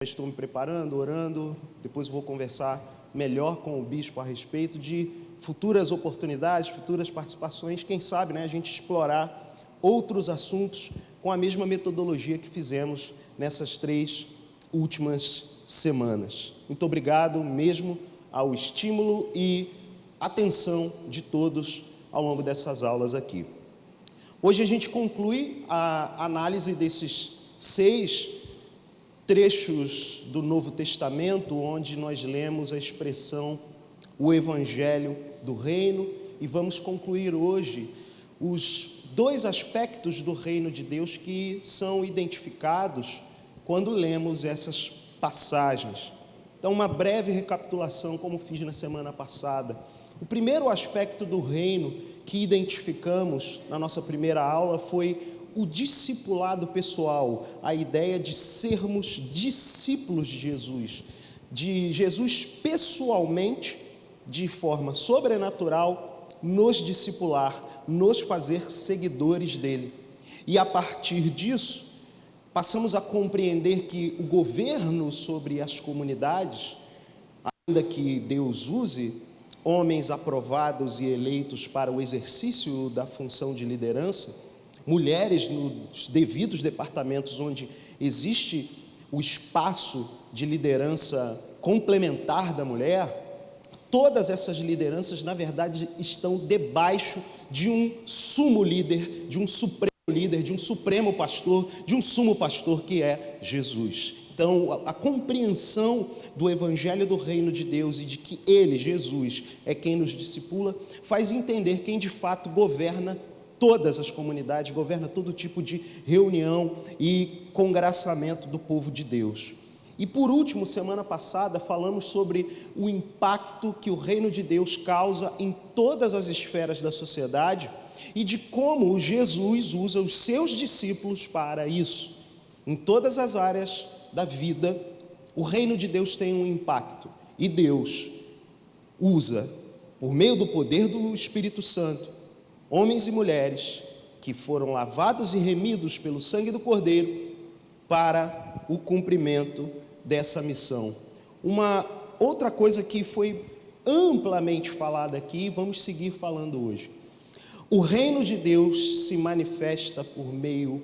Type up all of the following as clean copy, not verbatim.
Já estou me preparando, orando, depois vou conversar melhor com o bispo a respeito de futuras oportunidades, futuras participações, quem sabe, a gente explorar outros assuntos com a mesma metodologia que fizemos nessas 3 últimas semanas. Muito obrigado mesmo ao estímulo e atenção de todos ao longo dessas aulas aqui. Hoje a gente conclui a análise desses 6 trechos do Novo Testamento, onde nós lemos a expressão o Evangelho do Reino, e vamos concluir hoje os 2 aspectos do Reino de Deus que são identificados quando lemos essas passagens. Então, uma breve recapitulação, como fiz na semana passada. O primeiro aspecto do reino que identificamos na nossa primeira aula foi o discipulado pessoal, a ideia de sermos discípulos de Jesus pessoalmente, de forma sobrenatural, nos discipular, nos fazer seguidores dele. E a partir disso, passamos a compreender que o governo sobre as comunidades, ainda que Deus use homens aprovados e eleitos para o exercício da função de liderança, mulheres nos devidos departamentos onde existe o espaço de liderança complementar da mulher, todas essas lideranças, na verdade, estão debaixo de um sumo líder, de um supremo líder, de um supremo pastor, de um sumo pastor que é Jesus. Então, a compreensão do Evangelho do Reino de Deus e de que Ele, Jesus, é quem nos discipula, faz entender quem de fato governa todas as comunidades, governa todo tipo de reunião e congraçamento do povo de Deus. E por último, semana passada, falamos sobre o impacto que o Reino de Deus causa em todas as esferas da sociedade e de como Jesus usa os seus discípulos para isso. Em todas as áreas da vida, o Reino de Deus tem um impacto e Deus usa, por meio do poder do Espírito Santo, homens e mulheres que foram lavados e remidos pelo sangue do Cordeiro para o cumprimento dessa missão. Uma outra coisa que foi amplamente falada aqui, vamos seguir falando hoje. O reino de Deus se manifesta por meio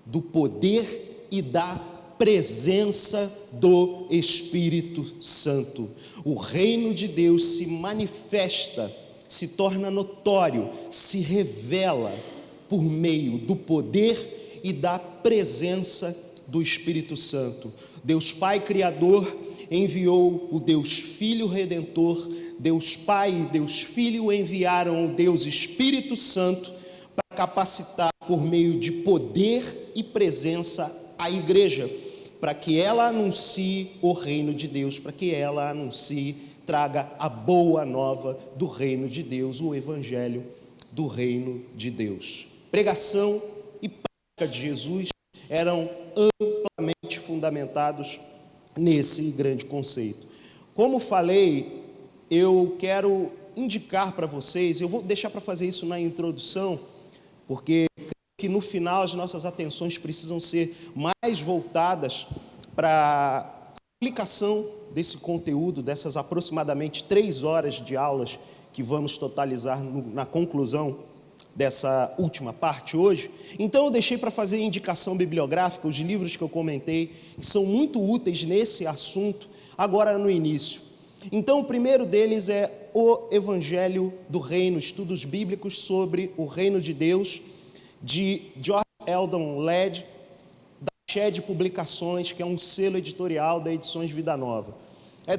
do poder e da presença do Espírito Santo. O reino de Deus se manifesta, se torna notório, se revela por meio do poder e da presença do Espírito Santo. Deus Pai Criador enviou o Deus Filho Redentor, Deus Pai e Deus Filho enviaram o Deus Espírito Santo para capacitar por meio de poder e presença a igreja, para que ela anuncie o reino de Deus, para que ela anuncie, traga a boa nova do reino de Deus, o Evangelho do reino de Deus. Pregação e prática de Jesus eram amplamente fundamentados nesse grande conceito. Como falei, eu quero indicar para vocês, eu vou deixar para fazer isso na introdução, porque que no final as nossas atenções precisam ser mais voltadas para a aplicação desse conteúdo, dessas aproximadamente 3 horas de aulas que vamos totalizar na conclusão dessa última parte hoje. Então eu deixei para fazer indicação bibliográfica, os livros que eu comentei, que são muito úteis nesse assunto, agora no início. Então o primeiro deles é o Evangelho do Reino, estudos bíblicos sobre o reino de Deus, de George Eldon Ladd, da Shed Publicações, que é um selo editorial da Edições Vida Nova.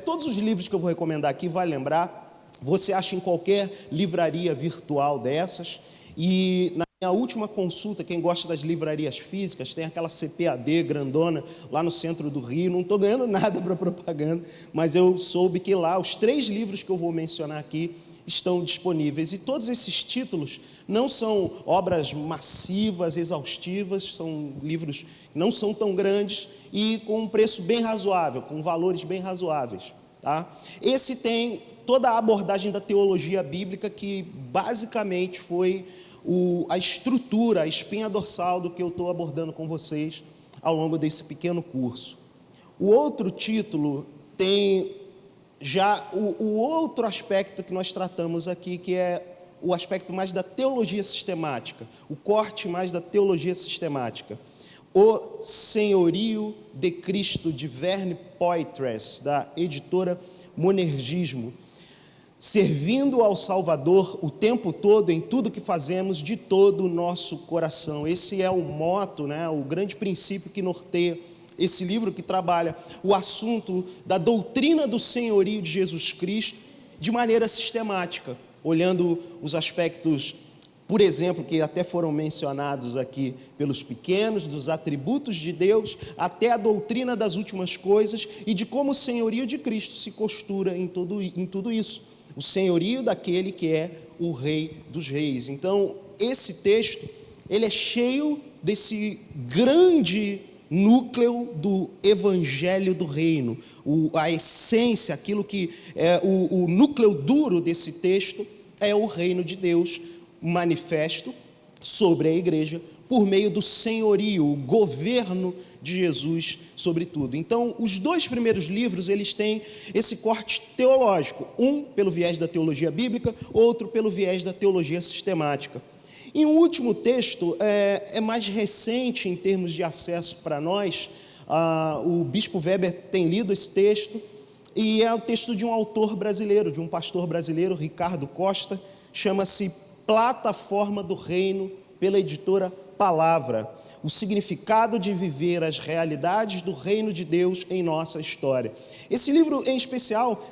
Todos os livros que eu vou recomendar aqui, vai lembrar, você acha em qualquer livraria virtual dessas, e na minha última consulta, quem gosta das livrarias físicas, tem aquela CPAD grandona lá no centro do Rio, não estou ganhando nada para propaganda, mas eu soube que lá os 3 livros que eu vou mencionar aqui estão disponíveis, e todos esses títulos não são obras massivas, exaustivas, são livros que não são tão grandes e com um preço bem razoável, com valores bem razoáveis, tá? Esse tem toda a abordagem da teologia bíblica, que basicamente foi a estrutura, a espinha dorsal do que eu estou abordando com vocês ao longo desse pequeno curso. O outro título tem já o outro aspecto que nós tratamos aqui, que é o aspecto mais da teologia sistemática, o corte mais da teologia sistemática. O Senhorio de Cristo, de Verne Poitras, da editora Monergismo. Servindo ao Salvador o tempo todo, em tudo que fazemos, de todo o nosso coração. Esse é o moto, né, o grande princípio que norteia esse livro, que trabalha o assunto da doutrina do senhorio de Jesus Cristo de maneira sistemática, olhando os aspectos, por exemplo, que até foram mencionados aqui pelos pequenos, dos atributos de Deus, até a doutrina das últimas coisas e de como o senhorio de Cristo se costura em tudo isso. O senhorio daquele que é o Rei dos Reis. Então, esse texto, ele é cheio desse grande núcleo do Evangelho do Reino, a essência, aquilo que é o núcleo duro desse texto é o reino de Deus manifesto sobre a igreja por meio do senhorio, o governo de Jesus sobre tudo. Então, os dois primeiros livros, eles têm esse corte teológico, um pelo viés da teologia bíblica, outro pelo viés da teologia sistemática. E um último texto é mais recente em termos de acesso para nós. O bispo Weber tem lido esse texto, e é o texto de um autor brasileiro, de um pastor brasileiro, Ricardo Costa, chama-se Plataforma do Reino, pela editora Palavra. O significado de viver as realidades do reino de Deus em nossa história. Esse livro, em especial,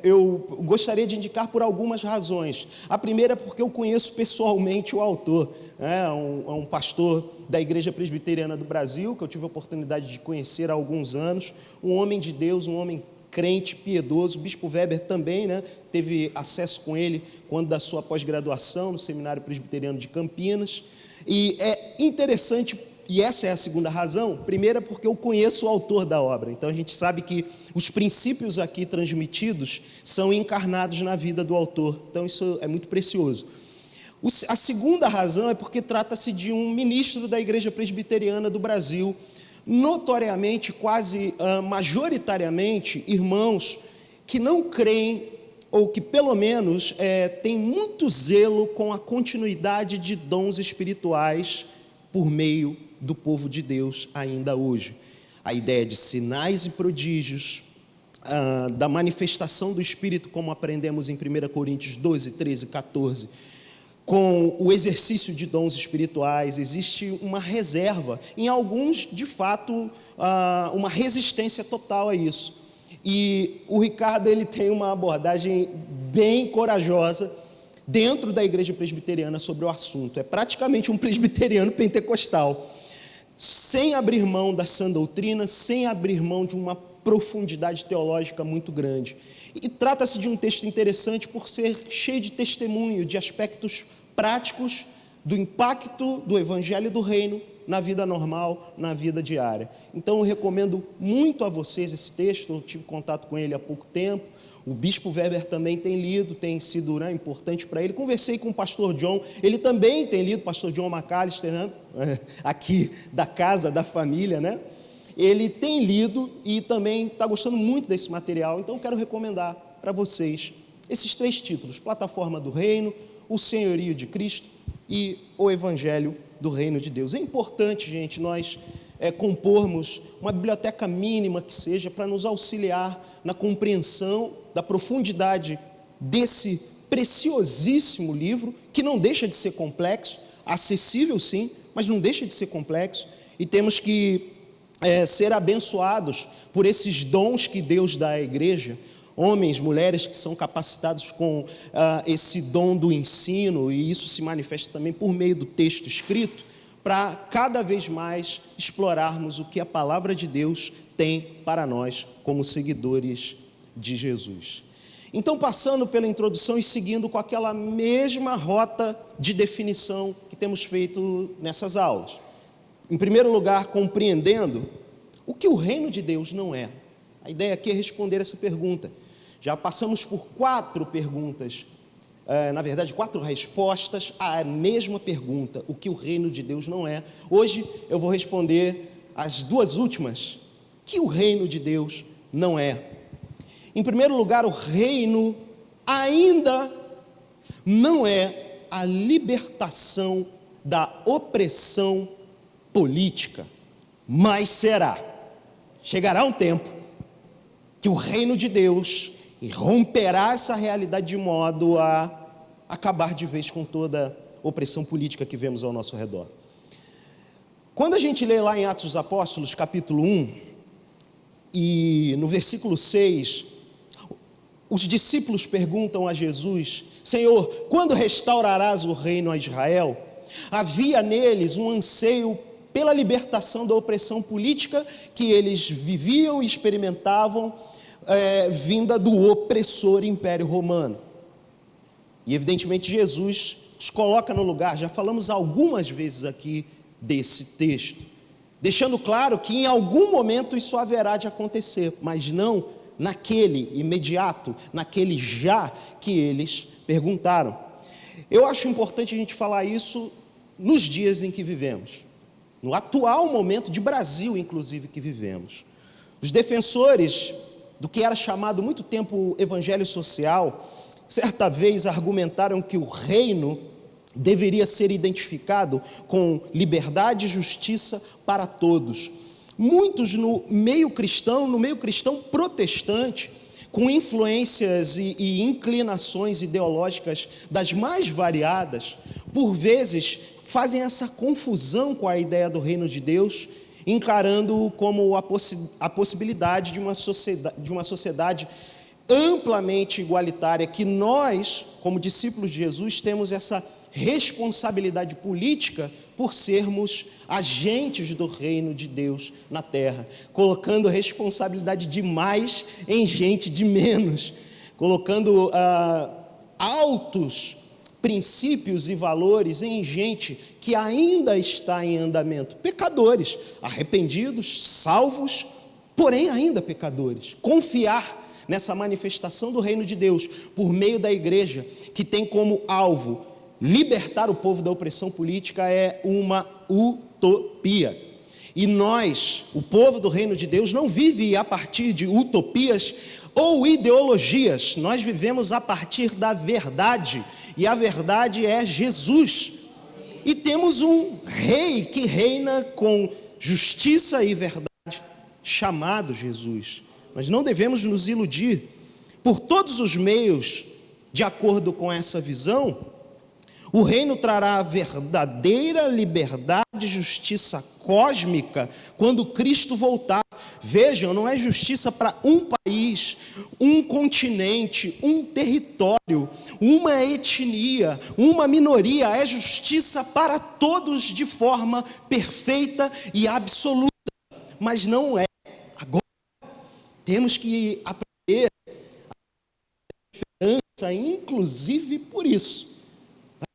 eu gostaria de indicar por algumas razões. A primeira é porque eu conheço pessoalmente o autor, é um pastor da Igreja Presbiteriana do Brasil, que eu tive a oportunidade de conhecer há alguns anos, um homem de Deus, um homem crente, piedoso. O bispo Weber também, né, teve acesso com ele quando da sua pós-graduação no Seminário Presbiteriano de Campinas. E é interessante, e essa é a segunda razão. Primeira, porque eu conheço o autor da obra, então a gente sabe que os princípios aqui transmitidos são encarnados na vida do autor, então isso é muito precioso. A segunda razão é porque trata-se de um ministro da Igreja Presbiteriana do Brasil, notoriamente, quase majoritariamente, irmãos que não creem, ou que pelo menos têm muito zelo com a continuidade de dons espirituais por meio do povo de Deus ainda hoje. A ideia de sinais e prodígios, da manifestação do Espírito, como aprendemos em 1 Coríntios 12, 13, 14, com o exercício de dons espirituais, existe uma reserva, em alguns, de fato, uma resistência total a isso. E o Ricardo, ele tem uma abordagem bem corajosa dentro da Igreja Presbiteriana sobre o assunto. É praticamente um presbiteriano pentecostal, sem abrir mão da sã doutrina, sem abrir mão de uma profundidade teológica muito grande. E trata-se de um texto interessante por ser cheio de testemunho, de aspectos práticos do impacto do Evangelho do Reino na vida normal, na vida diária. Então eu recomendo muito a vocês esse texto. Eu tive contato com ele há pouco tempo. O bispo Weber também tem lido, tem sido, né, importante para ele. Conversei com o pastor John, ele também tem lido, pastor John McAllister, né, aqui da casa, da família, né? Ele tem lido e também está gostando muito desse material, então quero recomendar para vocês esses três títulos: Plataforma do Reino, O Senhorio de Cristo e O Evangelho do Reino de Deus. É importante, gente, nós compormos uma biblioteca mínima que seja para nos auxiliar na compreensão da profundidade desse preciosíssimo livro, que não deixa de ser complexo, acessível sim, mas não deixa de ser complexo, e temos que ser abençoados por esses dons que Deus dá à igreja, homens, mulheres que são capacitados com esse dom do ensino, e isso se manifesta também por meio do texto escrito, para cada vez mais explorarmos o que a palavra de Deus tem para nós como seguidores de Jesus. Então, passando pela introdução e seguindo com aquela mesma rota de definição que temos feito nessas aulas. Em primeiro lugar, compreendendo o que o reino de Deus não é. A ideia aqui é responder essa pergunta. Já passamos por 4 perguntas, na verdade 4 respostas à mesma pergunta: o que o reino de Deus não é. Hoje eu vou responder as 2 últimas, que o reino de Deus não é. Em primeiro lugar, o reino ainda não é a libertação da opressão política, mas será. Chegará um tempo que o reino de Deus romperá essa realidade de modo a acabar de vez com toda opressão política que vemos ao nosso redor. Quando a gente lê lá em Atos dos Apóstolos, capítulo 1, e no versículo 6, os discípulos perguntam a Jesus: Senhor, quando restaurarás o reino a Israel? Havia neles um anseio pela libertação da opressão política que eles viviam e experimentavam, vinda do opressor Império Romano. E evidentemente Jesus os coloca no lugar. Já falamos algumas vezes aqui desse texto, deixando claro que em algum momento isso haverá de acontecer, mas não naquele imediato, naquele já que eles perguntaram. Eu acho importante a gente falar isso nos dias em que vivemos, no atual momento de Brasil, inclusive, que vivemos. Os defensores do que era chamado muito tempo evangelho social, certa vez argumentaram que o reino deveria ser identificado com liberdade e justiça para todos. Muitos no meio cristão protestante, com influências e inclinações ideológicas das mais variadas, por vezes fazem essa confusão com a ideia do reino de Deus, encarando como a possibilidade de uma sociedade amplamente igualitária, que nós, como discípulos de Jesus, temos essa responsabilidade política por sermos agentes do reino de Deus na terra, colocando responsabilidade de mais em gente de menos, colocando altos princípios e valores em gente que ainda está em andamento, pecadores, arrependidos, salvos, porém ainda pecadores. Confiar nessa manifestação do reino de Deus por meio da igreja, que tem como alvo libertar o povo da opressão política, é uma utopia. E nós, o povo do reino de Deus, não vive a partir de utopias ou ideologias. Nós vivemos a partir da verdade, e a verdade é Jesus. E temos um rei que reina com justiça e verdade, chamado Jesus. Nós não devemos nos iludir. Por todos os meios, de acordo com essa visão, o reino trará a verdadeira liberdade e justiça cósmica quando Cristo voltar. Vejam, não é justiça para um país, um continente, um território, uma etnia, uma minoria. É justiça para todos de forma perfeita e absoluta. Mas não é agora. Temos que aprender a esperança, inclusive por isso.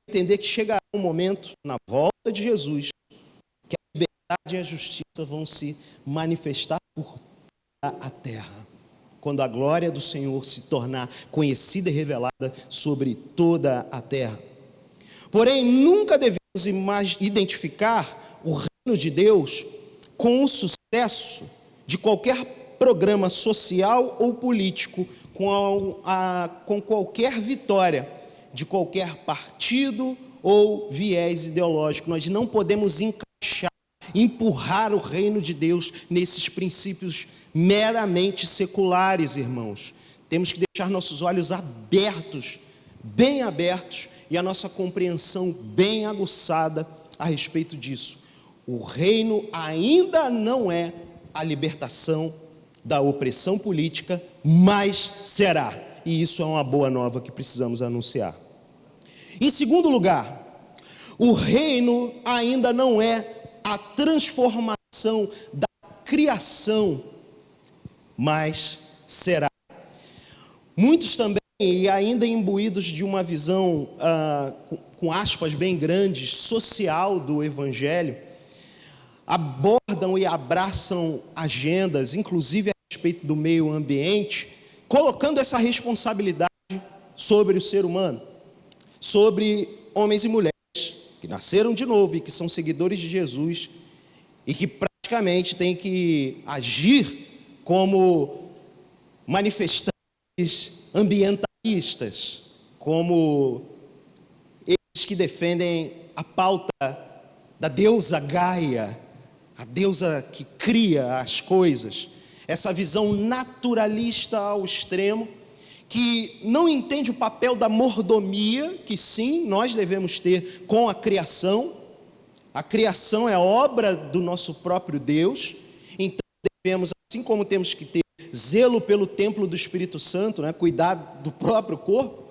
Entender que chegará um momento, na volta de Jesus, que a liberdade e a justiça vão se manifestar por toda a terra, quando a glória do Senhor se tornar conhecida e revelada sobre toda a terra. Porém, nunca devemos identificar o reino de Deus com o sucesso de qualquer programa social ou político, com qualquer vitória de qualquer partido ou viés ideológico. Nós não podemos empurrar o reino de Deus nesses princípios meramente seculares, irmãos. Temos que deixar nossos olhos abertos, bem abertos, e a nossa compreensão bem aguçada a respeito disso. O reino ainda não é a libertação da opressão política, mas será. E isso é uma boa nova que precisamos anunciar. Em segundo lugar, o reino ainda não é a transformação da criação, mas será. Muitos também, e ainda imbuídos de uma visão, com aspas bem grandes, social do Evangelho, abordam e abraçam agendas, inclusive a respeito do meio ambiente, colocando essa responsabilidade sobre o ser humano, sobre homens e mulheres que nasceram de novo e que são seguidores de Jesus e que praticamente têm que agir como manifestantes ambientalistas, como eles que defendem a pauta da deusa Gaia, a deusa que cria as coisas, essa visão naturalista ao extremo, que não entende o papel da mordomia, que sim, nós devemos ter com a criação. A criação é obra do nosso próprio Deus, então devemos, assim como temos que ter zelo pelo templo do Espírito Santo, né, cuidar do próprio corpo,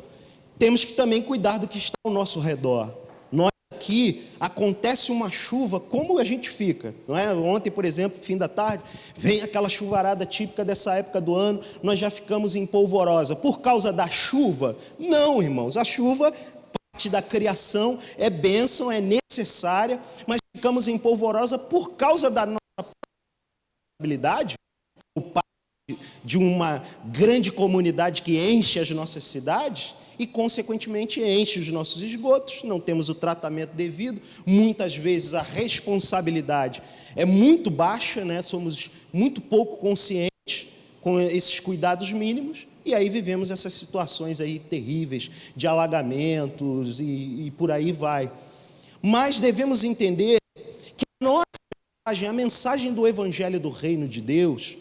temos que também cuidar do que está ao nosso redor. Nós aqui, acontece uma chuva, como a gente fica, não é? Ontem, por exemplo, fim da tarde, vem aquela chuvarada típica dessa época do ano, nós já ficamos em polvorosa, por causa da chuva? Não, irmãos, a chuva, parte da criação, é bênção, é necessária, mas ficamos em polvorosa por causa da nossa habilidade, o parte de uma grande comunidade que enche as nossas cidades, e consequentemente enche os nossos esgotos, não temos o tratamento devido, muitas vezes a responsabilidade é muito baixa, né? Somos muito pouco conscientes com esses cuidados mínimos, e aí vivemos essas situações aí terríveis, de alagamentos e por aí vai. Mas devemos entender que a mensagem do Evangelho do Reino de Deus,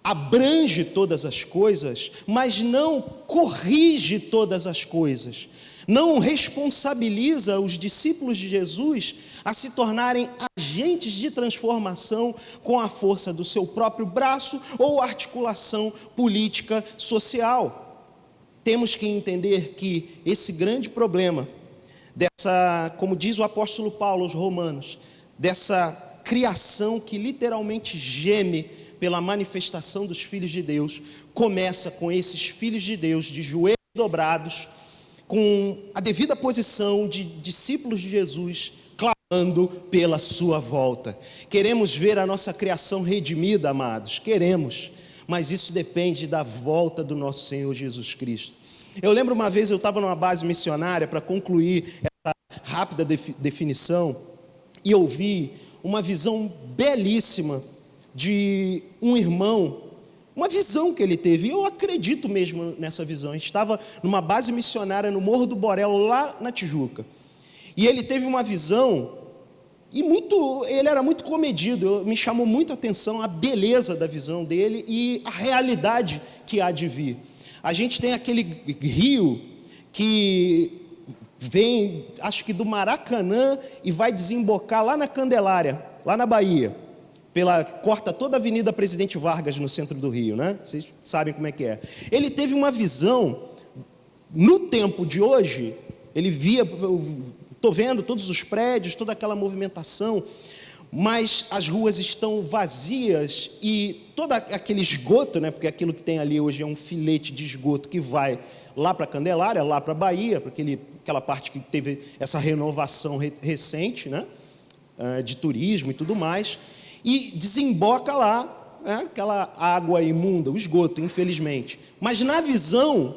abrange todas as coisas, mas não corrige todas as coisas, não responsabiliza os discípulos de Jesus a se tornarem agentes de transformação com a força do seu próprio braço ou articulação política social. Temos que entender que esse grande problema dessa, como diz o apóstolo Paulo aos Romanos, dessa criação que literalmente geme pela manifestação dos filhos de Deus, começa com esses filhos de Deus de joelhos dobrados, com a devida posição de discípulos de Jesus, clamando pela sua volta. Queremos ver a nossa criação redimida, amados, queremos, mas isso depende da volta do nosso Senhor Jesus Cristo. Eu lembro uma vez, eu estava numa base missionária, para concluir essa rápida definição, e ouvi uma visão belíssima de um irmão, uma visão que ele teve, e eu acredito mesmo nessa visão. A gente estava numa base missionária no Morro do Borel, lá na Tijuca, e ele teve uma visão, e ele era muito comedido, me chamou muito a atenção a beleza da visão dele e a realidade que há de vir. A gente tem aquele rio que vem, acho que do Maracanã, e vai desembocar lá na Candelária, lá na Bahia, corta toda a Avenida Presidente Vargas no centro do Rio, né? Vocês sabem como é que é. Ele teve uma visão, no tempo de hoje, ele via, estou vendo todos os prédios, toda aquela movimentação, mas as ruas estão vazias e todo aquele esgoto, né? Porque aquilo que tem ali hoje é um filete de esgoto que vai lá para a Candelária, lá para a Bahia, para aquela parte que teve essa renovação recente, né? De turismo e tudo mais, e desemboca lá, né, aquela água imunda, o esgoto, infelizmente. Mas na visão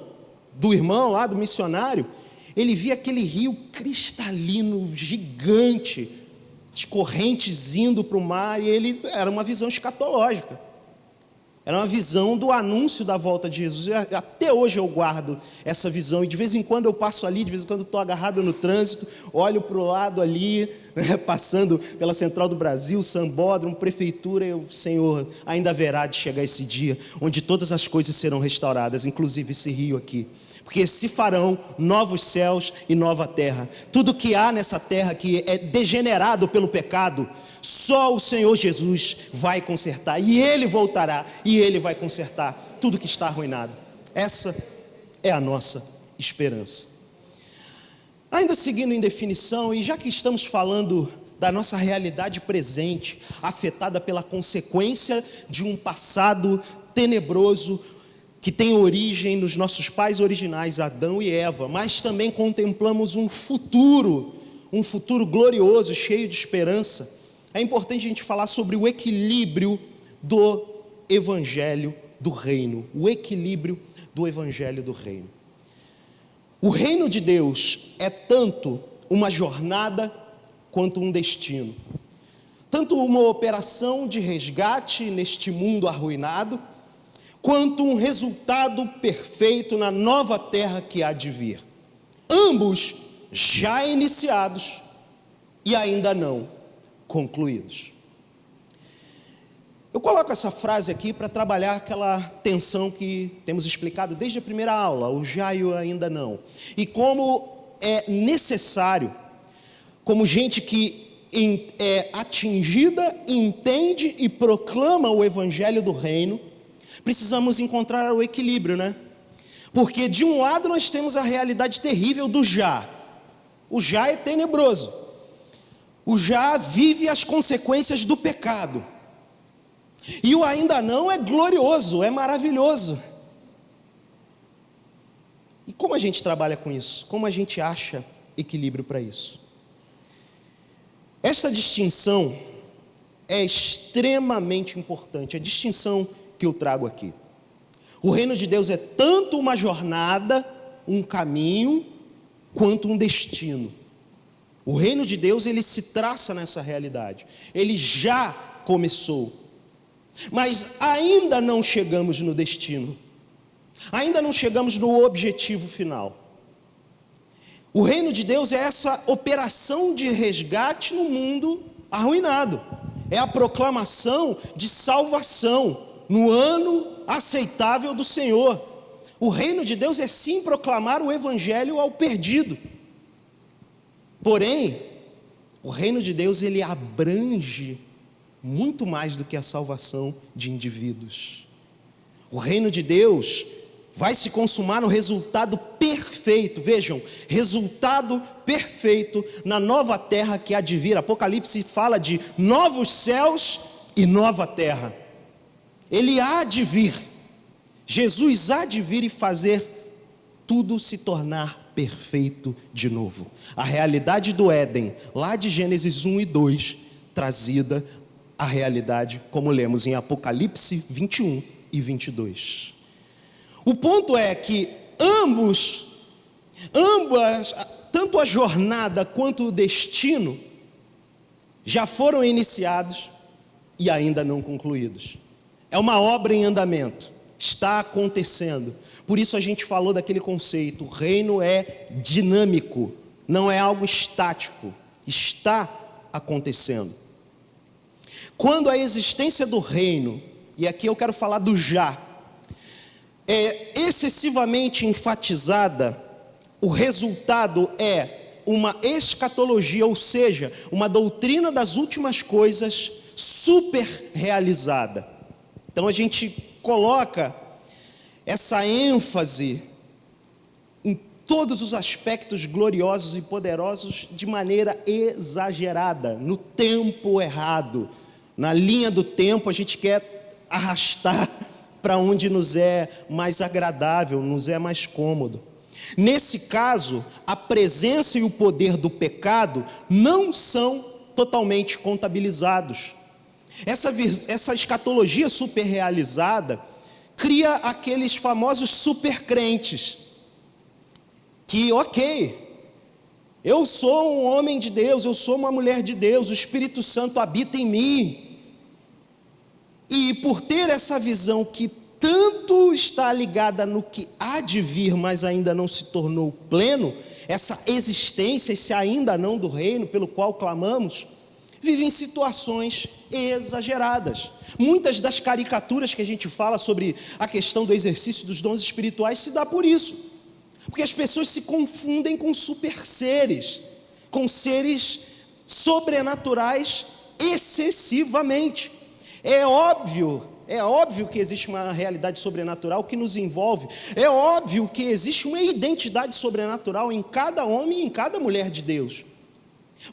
do irmão lá, do missionário, ele via aquele rio cristalino, gigante, as correntes indo para o mar, e era uma visão escatológica. Era uma visão do anúncio da volta de Jesus. Até hoje eu guardo essa visão, e de vez em quando eu passo ali, de vez em quando estou agarrado no trânsito, olho para o lado ali, né, passando pela Central do Brasil, Sambódromo, Prefeitura, Senhor, ainda haverá de chegar esse dia, onde todas as coisas serão restauradas, inclusive esse rio aqui. Porque se farão novos céus e nova terra. Tudo que há nessa terra que é degenerado pelo pecado, só o Senhor Jesus vai consertar, e Ele voltará, e Ele vai consertar tudo que está arruinado. Essa é a nossa esperança. Ainda seguindo em definição, e já que estamos falando da nossa realidade presente, afetada pela consequência de um passado tenebroso, que tem origem nos nossos pais originais, Adão e Eva, mas também contemplamos um futuro glorioso, cheio de esperança. É importante a gente falar sobre o equilíbrio do Evangelho do Reino. O equilíbrio do Evangelho do Reino. O reino de Deus é tanto uma jornada quanto um destino. tanto uma operação de resgate neste mundo arruinado, quanto um resultado perfeito na nova terra que há de vir. Ambos já iniciados e ainda não concluídos. Eu coloco essa frase aqui para trabalhar aquela tensão que temos explicado desde a primeira aula, o já e o ainda não. E como é necessário, como gente que é atingida, entende e proclama o evangelho do reino, precisamos encontrar o equilíbrio, né? Porque de um lado nós temos a realidade terrível do já. O já é tenebroso. O já vive as consequências do pecado. E o ainda não é glorioso, é maravilhoso. E como a gente trabalha com isso? Como a gente acha equilíbrio para isso? Essa distinção é extremamente importante, a distinção que eu trago aqui. O reino de Deus é tanto uma jornada, um caminho, quanto um destino. O reino de Deus, ele se traça nessa realidade. Ele já começou. Mas ainda não chegamos no destino. Ainda não chegamos no objetivo final. O reino de Deus é essa operação de resgate no mundo arruinado. É a proclamação de salvação no ano aceitável do Senhor. O reino de Deus é sim proclamar o evangelho ao perdido. Porém, o reino de Deus, ele abrange muito mais do que a salvação de indivíduos. O reino de Deus vai se consumar no resultado perfeito, vejam, resultado perfeito na nova terra que há de vir. Apocalipse fala de novos céus e nova terra. Ele há de vir, Jesus há de vir e fazer tudo se tornar perfeito de novo. A realidade do Éden, lá de Gênesis 1 e 2, trazida à realidade, como lemos em Apocalipse 21 e 22. O ponto é que ambas, tanto a jornada quanto o destino, já foram iniciados e ainda não concluídos. É uma obra em andamento, está acontecendo. Por isso a gente falou daquele conceito, o reino é dinâmico, não é algo estático, está acontecendo. Quando a existência do reino, e aqui eu quero falar do já, é excessivamente enfatizada, o resultado é uma escatologia, ou seja, uma doutrina das últimas coisas super realizada. Então a gente coloca essa ênfase em todos os aspectos gloriosos e poderosos de maneira exagerada, no tempo errado. Na linha do tempo a gente quer arrastar para onde nos é mais agradável, nos é mais cômodo. Nesse caso, a presença e o poder do não são totalmente contabilizados. Essa escatologia superrealizada cria aqueles famosos supercrentes, que eu sou um homem de Deus, eu sou uma mulher de Deus, o Espírito Santo habita em mim. E por ter essa visão que tanto está ligada no que há de vir, mas ainda não se tornou pleno, essa existência, esse ainda não do reino pelo qual clamamos, vive em situações exageradas. Muitas das caricaturas que a gente fala sobre a questão do exercício dos dons espirituais se dá por isso. Porque as pessoas se confundem com super seres, com seres sobrenaturais excessivamente. É óbvio que existe uma realidade sobrenatural que nos envolve. É óbvio que existe uma identidade sobrenatural em cada homem e em cada mulher de Deus.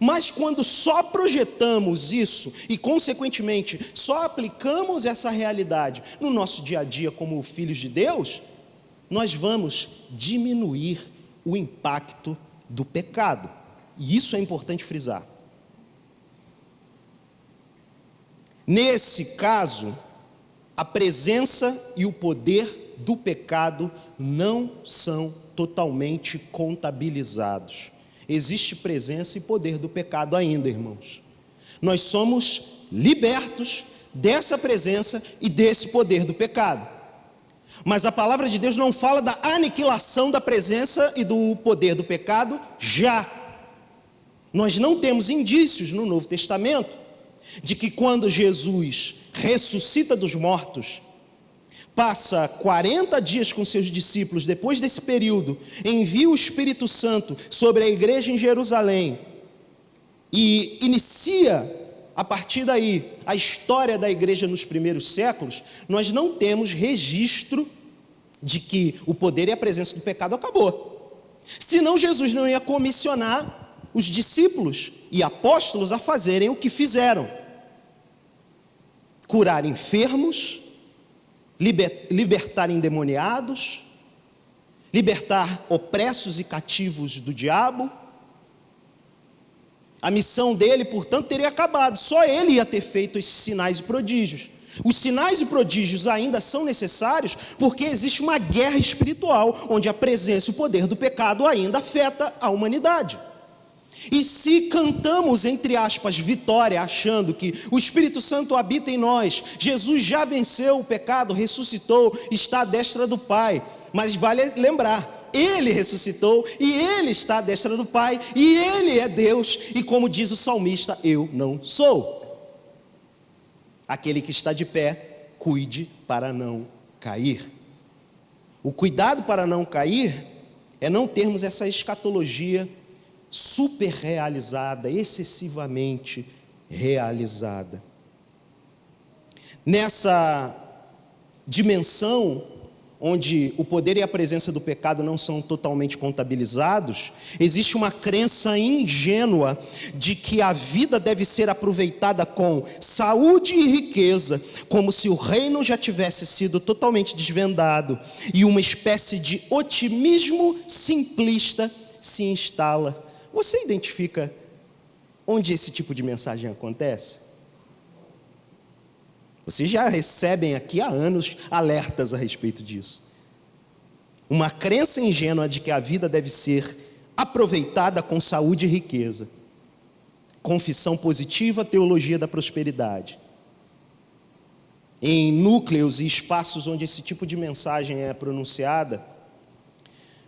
Mas quando só projetamos isso e, consequentemente, só aplicamos essa realidade no nosso dia a dia como filhos de Deus, nós vamos diminuir o impacto do pecado. E isso é importante frisar. Nesse caso, a presença e o poder do pecado não são totalmente contabilizados. Existe presença e poder do pecado ainda, irmãos. Nós somos libertos dessa presença e desse poder do pecado. Mas a palavra de Deus não fala da aniquilação da presença e do poder do pecado já. Nós não temos indícios no Novo Testamento de que quando Jesus ressuscita dos mortos, passa 40 dias com seus discípulos, depois desse período, envia o Espírito Santo sobre a igreja em Jerusalém e inicia, a partir daí, a história da igreja nos primeiros séculos. Nós não temos registro de que o poder e a presença do pecado acabou. Senão Jesus não ia comissionar os discípulos e apóstolos a fazerem o que fizeram: curar enfermos, libertar endemoniados, libertar opressos e cativos do diabo. A missão dele, portanto, teria acabado. Só ele ia ter feito esses sinais e prodígios. Os sinais e prodígios ainda são necessários porque existe uma guerra espiritual, onde a presença e o poder do pecado ainda afeta a humanidade. E se cantamos, entre aspas, vitória, achando que o Espírito Santo habita em nós, Jesus já venceu o pecado, ressuscitou, está à destra do Pai, mas vale lembrar, Ele ressuscitou e Ele está à destra do Pai, e Ele é Deus, e como diz o salmista, eu não sou. Aquele que está de pé, cuide para não cair. O cuidado para não cair é não termos essa escatologia super realizada, excessivamente realizada. Nessa dimensão onde o poder e a presença do pecado não são totalmente contabilizados, existe uma crença ingênua de que a vida deve ser aproveitada com saúde e riqueza, como se o reino já tivesse sido totalmente desvendado, e uma espécie de otimismo simplista se instala. Você identifica onde esse tipo de mensagem acontece? Vocês já recebem aqui há anos alertas a respeito disso. Uma crença ingênua de que a vida deve ser aproveitada com saúde e riqueza. Confissão positiva, teologia da prosperidade. Em núcleos e espaços onde esse tipo de mensagem é pronunciada,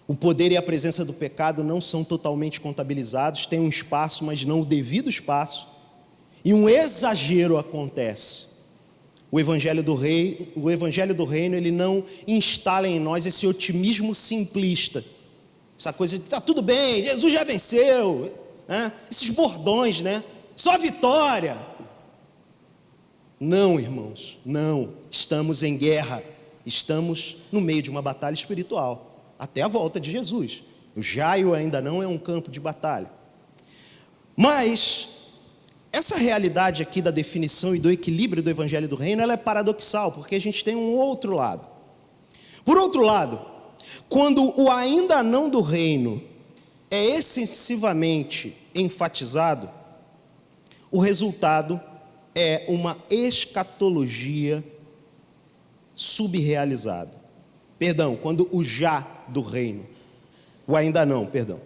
o poder e a presença do pecado não são totalmente contabilizados, tem um espaço, mas não o devido espaço, e um exagero acontece. O Evangelho do Reino, ele não instala em nós esse otimismo simplista, essa coisa de está tudo bem, Jesus já venceu, né? Esses bordões, né? Só vitória. Não, irmãos, não, estamos em guerra, estamos no meio de uma batalha espiritual, até a volta de Jesus. O jaio ainda não é um campo de batalha. Mas essa realidade aqui da definição e do equilíbrio do Evangelho do Reino, ela é paradoxal, porque a gente tem um outro lado. Por outro lado, quando o ainda não do reino é excessivamente enfatizado, o resultado é uma escatologia subrealizada. Perdão, quando o já do reino, o ainda não, perdão.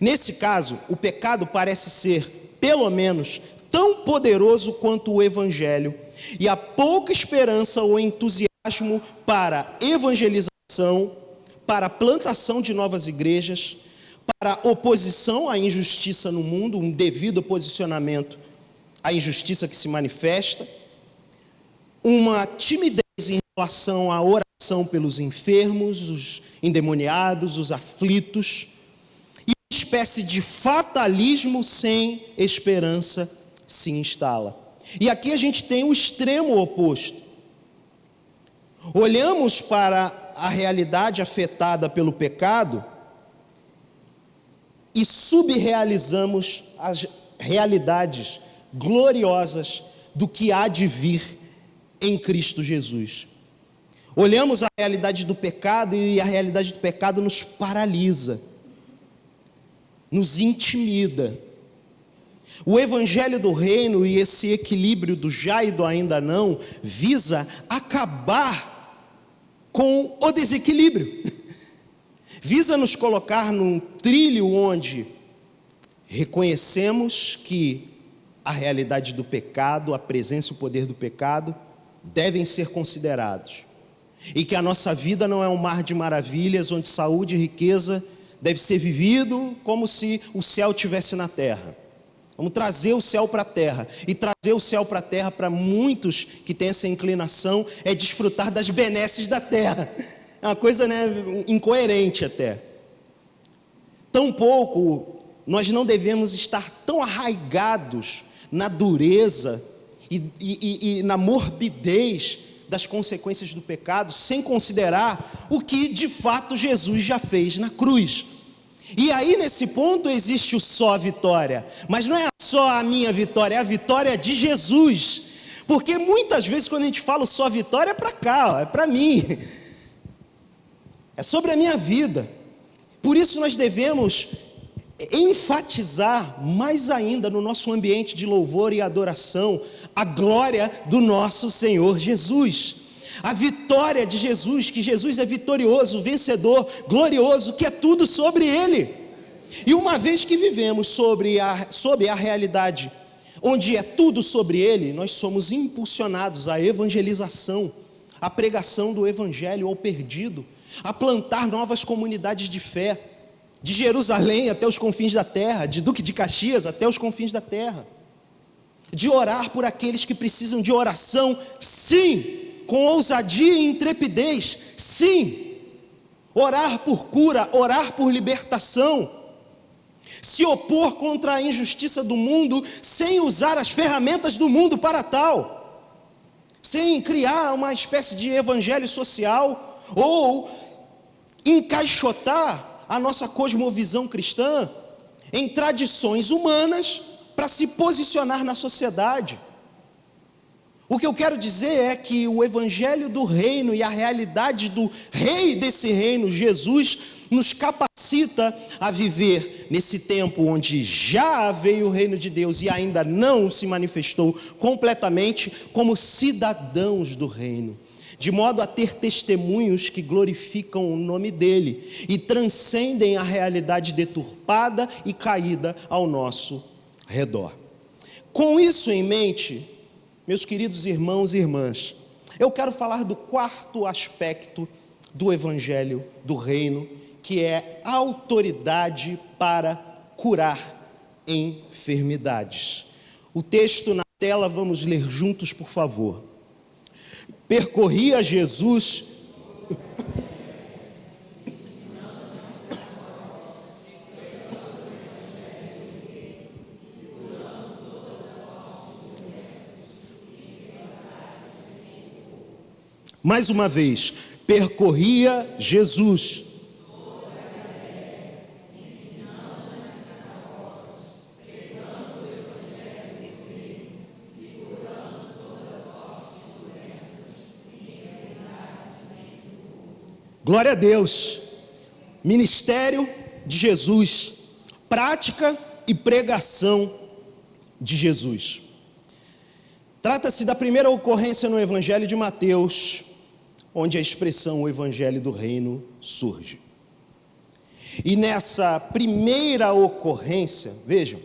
Nesse caso, o pecado parece ser pelo menos tão poderoso quanto o Evangelho, e há pouca esperança ou entusiasmo para evangelização, para a plantação de novas igrejas, para oposição à injustiça no mundo, um devido posicionamento à injustiça que se manifesta, uma timidez em relação à oração pelos enfermos, os endemoniados, os aflitos, espécie de fatalismo sem esperança se instala. E aqui a gente tem o extremo oposto. Olhamos para a realidade afetada pelo pecado e subrealizamos as realidades gloriosas do que há de vir em Cristo Jesus. Olhamos a realidade do pecado e a realidade do pecado nos paralisa, nos intimida. O Evangelho do Reino e esse equilíbrio do já e do ainda não visa acabar com o desequilíbrio, visa nos colocar num trilho onde reconhecemos que a realidade do pecado, a presença e o poder do pecado devem ser considerados. E que a nossa vida não é um mar de maravilhas, onde saúde e riqueza deve ser vivido como se o céu estivesse na terra. Vamos trazer o céu para a terra. E trazer o céu para a terra, para muitos que têm essa inclinação, é desfrutar das benesses da terra. É uma coisa, incoerente até. Tampouco nós não devemos estar tão arraigados na dureza e na morbidez das consequências do pecado, sem considerar o que de fato Jesus já fez na cruz. E aí nesse ponto existe o só vitória, mas não é só a minha vitória, é a vitória de Jesus, porque muitas vezes quando a gente fala só vitória é para cá, é para mim, é sobre a minha vida. Por isso nós devemos enfatizar mais ainda no nosso ambiente de louvor e adoração a glória do nosso Senhor Jesus, a vitória de Jesus, que Jesus é vitorioso, vencedor, glorioso, que é tudo sobre Ele. E uma vez que vivemos sob a realidade onde é tudo sobre Ele, nós somos impulsionados à evangelização, à pregação do Evangelho ao perdido, a plantar novas comunidades de fé, de Jerusalém até os confins da terra, de Duque de Caxias até os confins da terra, de orar por aqueles que precisam de oração, sim, com ousadia e intrepidez, sim, orar por cura, orar por libertação, se opor contra a injustiça do mundo, sem usar as ferramentas do mundo para tal, sem criar uma espécie de evangelho social, ou encaixotar a nossa cosmovisão cristã em tradições humanas para se posicionar na sociedade. O que eu quero dizer é que o evangelho do reino e a realidade do rei desse reino, Jesus, nos capacita a viver nesse tempo onde já veio o reino de Deus e ainda não se manifestou completamente, como cidadãos do reino, de modo a ter testemunhos que glorificam o nome dele e transcendem a realidade deturpada e caída ao nosso redor. Com isso em mente, meus queridos irmãos e irmãs, eu quero falar do quarto aspecto do evangelho do reino, que é a autoridade para curar enfermidades. O texto na tela, vamos ler juntos, por favor. Percorria Jesus mais uma vez, percorria Jesus glória a Deus, ministério de Jesus, prática e pregação de Jesus. Trata-se da primeira ocorrência no Evangelho de Mateus, onde a expressão o Evangelho do Reino surge. E nessa primeira ocorrência, vejam,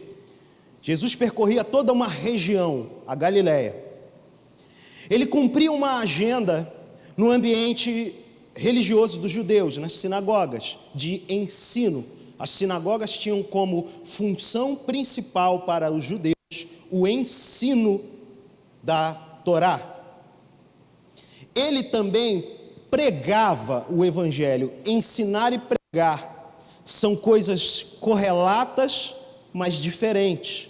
Jesus percorria toda uma região, a Galileia. Ele cumpria uma agenda no ambiente religioso dos judeus, nas sinagogas, de ensino. As sinagogas tinham como função principal para os judeus o ensino da Torá. Ele também pregava o evangelho. Ensinar e pregar são coisas correlatas, mas diferentes.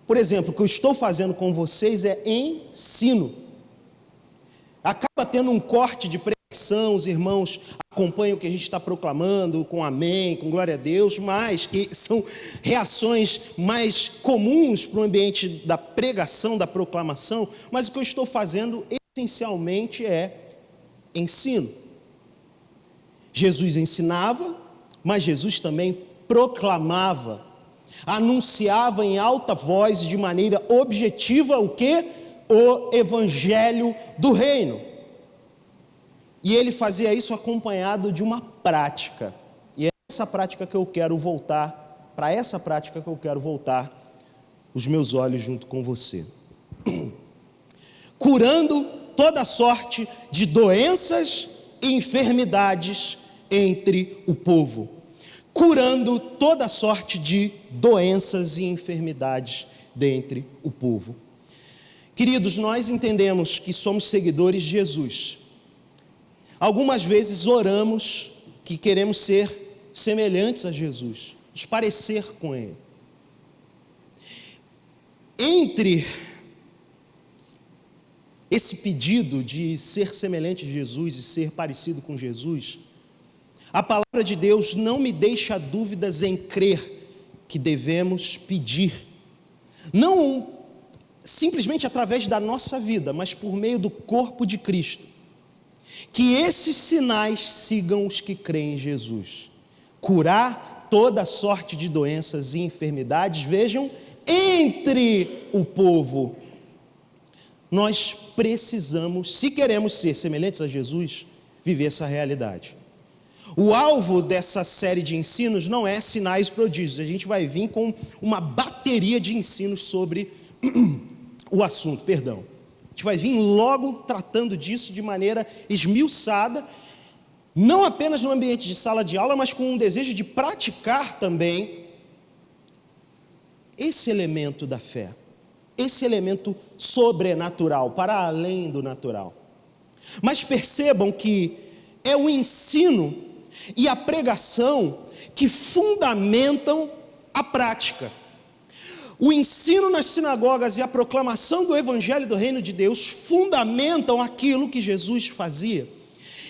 Por exemplo, o que eu estou fazendo com vocês é ensino. Acaba tendo um corte de pregação, os irmãos acompanham o que a gente está proclamando, com amém, com glória a Deus, mas que são reações mais comuns para o ambiente da pregação, da proclamação, mas o que eu estou fazendo essencialmente é ensino. Jesus ensinava, mas Jesus também proclamava, anunciava em alta voz e de maneira objetiva o quê? O Evangelho do Reino. E ele fazia isso acompanhado de uma prática. E é essa prática que eu quero voltar, para essa prática que eu quero voltar os meus olhos junto com você. Curando toda sorte de doenças e enfermidades entre o povo. Curando toda sorte de doenças e enfermidades dentre o povo. Queridos, nós entendemos que somos seguidores de Jesus. Algumas vezes oramos que queremos ser semelhantes a Jesus, nos parecer com Ele. Entre esse pedido de ser semelhante a Jesus e ser parecido com Jesus, a palavra de Deus não me deixa dúvidas em crer que devemos pedir, não simplesmente através da nossa vida, mas por meio do corpo de Cristo, que esses sinais sigam os que creem em Jesus. Curar toda sorte de doenças e enfermidades, vejam, entre o povo. Nós precisamos, se queremos ser semelhantes a Jesus, viver essa realidade. O alvo dessa série de ensinos não é sinais e prodígios. A gente vai vir com uma bateria de ensinos sobre o assunto, perdão. A gente vai vir logo tratando disso de maneira esmiuçada, não apenas no ambiente de sala de aula, mas com um desejo de praticar também esse elemento da fé, esse elemento sobrenatural, para além do natural. Mas percebam que é o ensino e a pregação que fundamentam a prática. O ensino nas sinagogas e a proclamação do Evangelho do Reino de Deus fundamentam aquilo que Jesus fazia.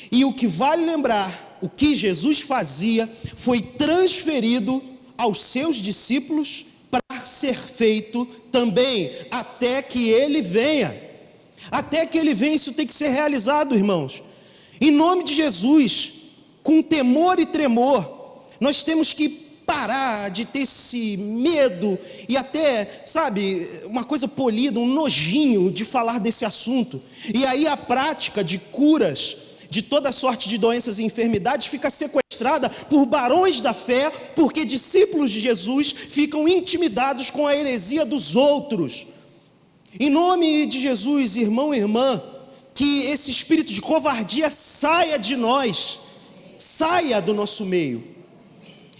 E o que vale lembrar, o que Jesus fazia foi transferido aos seus discípulos para ser feito também, até que Ele venha. Até que Ele venha, isso tem que ser realizado, irmãos. Em nome de Jesus, com temor e tremor, nós temos que parar de ter esse medo e até, sabe, uma coisa polida, um nojinho de falar desse assunto. E aí a prática de curas de toda sorte de doenças e enfermidades fica sequestrada por barões da fé, porque discípulos de Jesus ficam intimidados com a heresia dos outros. Em nome de Jesus, irmão e irmã, que esse espírito de covardia saia de nós, saia do nosso meio.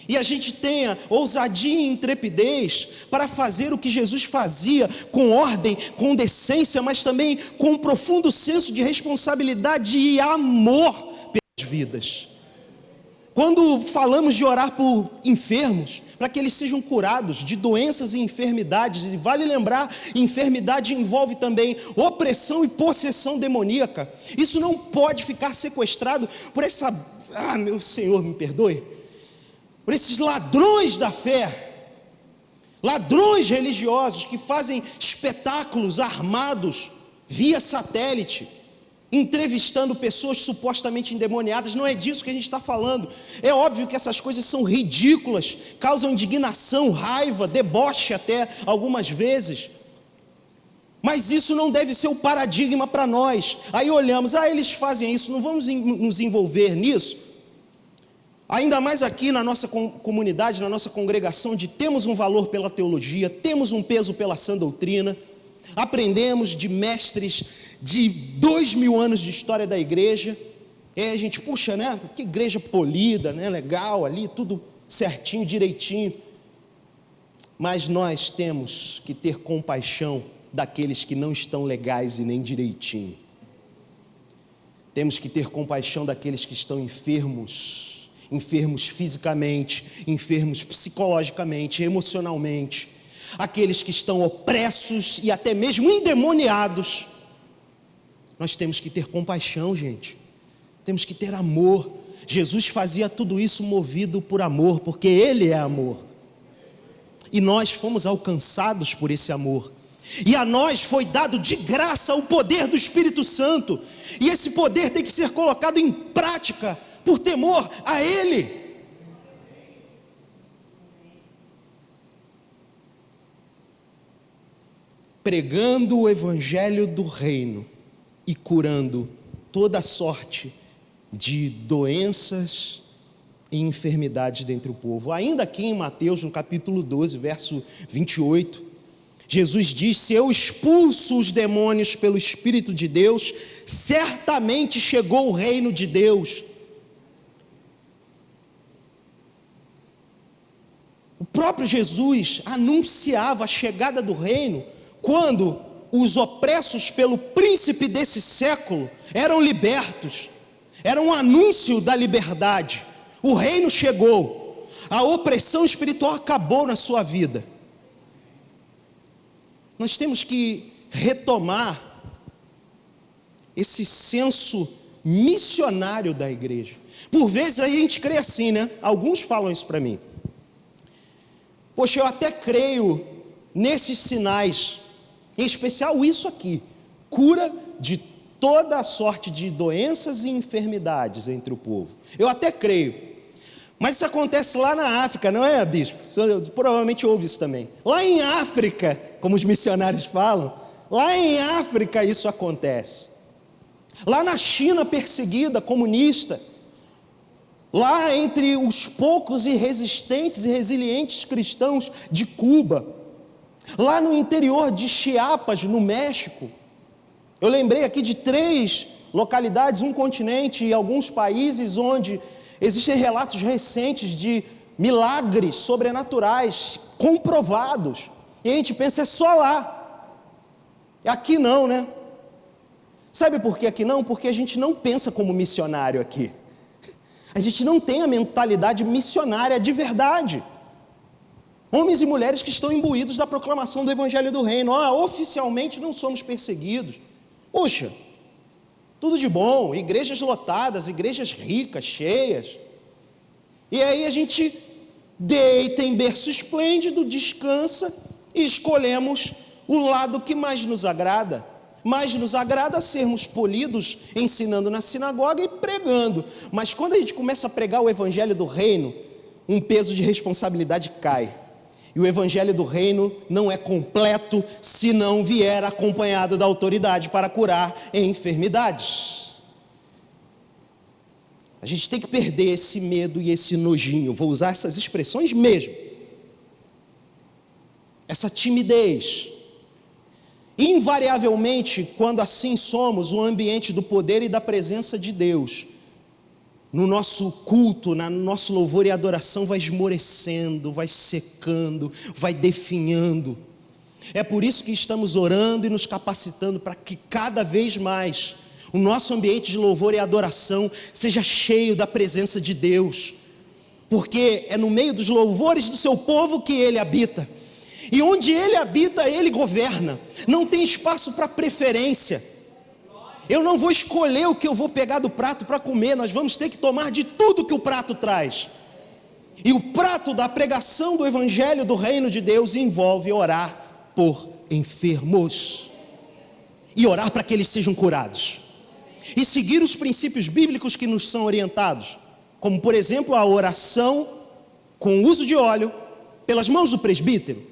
E a gente tenha ousadia e intrepidez para fazer o que Jesus fazia, com ordem, com decência, mas também com um profundo senso de responsabilidade e amor pelas vidas. Quando falamos de orar por enfermos, para que eles sejam curados de doenças e enfermidades, e vale lembrar, enfermidade envolve também opressão e possessão demoníaca. Isso não pode ficar sequestrado por essa, meu Senhor, me perdoe, por esses ladrões da fé, ladrões religiosos que fazem espetáculos armados via satélite, entrevistando pessoas supostamente endemoniadas. Não é disso que a gente está falando. É óbvio que essas coisas são ridículas, causam indignação, raiva, deboche até algumas vezes, mas isso não deve ser o paradigma para nós. Aí olhamos, eles fazem isso, não vamos nos envolver nisso. Ainda mais aqui na nossa comunidade, na nossa congregação, onde temos um valor pela teologia, temos um peso pela sã doutrina, aprendemos de mestres de 2000 anos de história da igreja, a gente, puxa, né, que igreja polida, né, legal ali, tudo certinho, direitinho, mas nós temos que ter compaixão daqueles que não estão legais e nem direitinho, temos que ter compaixão daqueles que estão enfermos fisicamente, enfermos psicologicamente, emocionalmente, aqueles que estão opressos e até mesmo endemoniados. Nós temos que ter compaixão, gente, temos que ter amor. Jesus fazia tudo isso movido por amor, porque Ele é amor, e nós fomos alcançados por esse amor, e a nós foi dado de graça o poder do Espírito Santo, e esse poder tem que ser colocado em prática, por temor a Ele. Pregando o Evangelho do Reino e curando toda sorte de doenças e enfermidades dentre o povo. Ainda aqui em Mateus, no capítulo 12, verso 28, Jesus diz: se eu expulso os demônios pelo Espírito de Deus, certamente chegou o reino de Deus. O próprio Jesus anunciava a chegada do reino quando os opressos pelo príncipe desse século eram libertos. Era um anúncio da liberdade. O reino chegou, a opressão espiritual acabou na sua vida. Nós temos que retomar esse senso missionário da igreja. Por vezes a gente crê assim, né? Alguns falam isso para mim. Poxa, eu até creio nesses sinais, em especial isso aqui, cura de toda a sorte de doenças e enfermidades entre o povo. Eu até creio, mas isso acontece lá na África, não é, bispo? Você provavelmente ouve isso também. Lá em África, como os missionários falam, lá em África isso acontece. Lá na China perseguida, comunista, lá entre os poucos e resistentes e resilientes cristãos de Cuba, lá no interior de Chiapas, no México, eu lembrei aqui de 3 localidades, um continente e alguns países onde existem relatos recentes de milagres sobrenaturais, comprovados, e a gente pensa, é só lá, aqui não, né? Sabe por que aqui não? Porque a gente não pensa como missionário aqui. A gente não tem a mentalidade missionária de verdade. Homens e mulheres que estão imbuídos da proclamação do Evangelho do Reino. Oficialmente não somos perseguidos. Puxa, tudo de bom, igrejas lotadas, igrejas ricas, cheias. E aí a gente deita em berço esplêndido, descansa e escolhemos o lado que mais nos agrada. Mais nos agrada sermos polidos ensinando na sinagoga e pregando. Mas quando a gente começa a pregar o Evangelho do Reino, um peso de responsabilidade cai. E o Evangelho do Reino não é completo se não vier acompanhado da autoridade para curar enfermidades. A gente tem que perder esse medo e esse nojinho. Vou usar essas expressões mesmo. Essa timidez. Invariavelmente, quando assim somos, o ambiente do poder e da presença de Deus, no nosso culto, no nosso louvor e adoração, vai esmorecendo, vai secando, vai definhando. É por isso que estamos orando e nos capacitando para que cada vez mais o nosso ambiente de louvor e adoração seja cheio da presença de Deus, porque é no meio dos louvores do seu povo que Ele habita. E onde Ele habita, Ele governa. Não tem espaço para preferência. Eu não vou escolher o que eu vou pegar do prato para comer. Nós vamos ter que tomar de tudo que o prato traz. E o prato da pregação do Evangelho do Reino de Deus envolve orar por enfermos. E orar para que eles sejam curados. E seguir os princípios bíblicos que nos são orientados. Como, por exemplo, a oração com o uso de óleo pelas mãos do presbítero.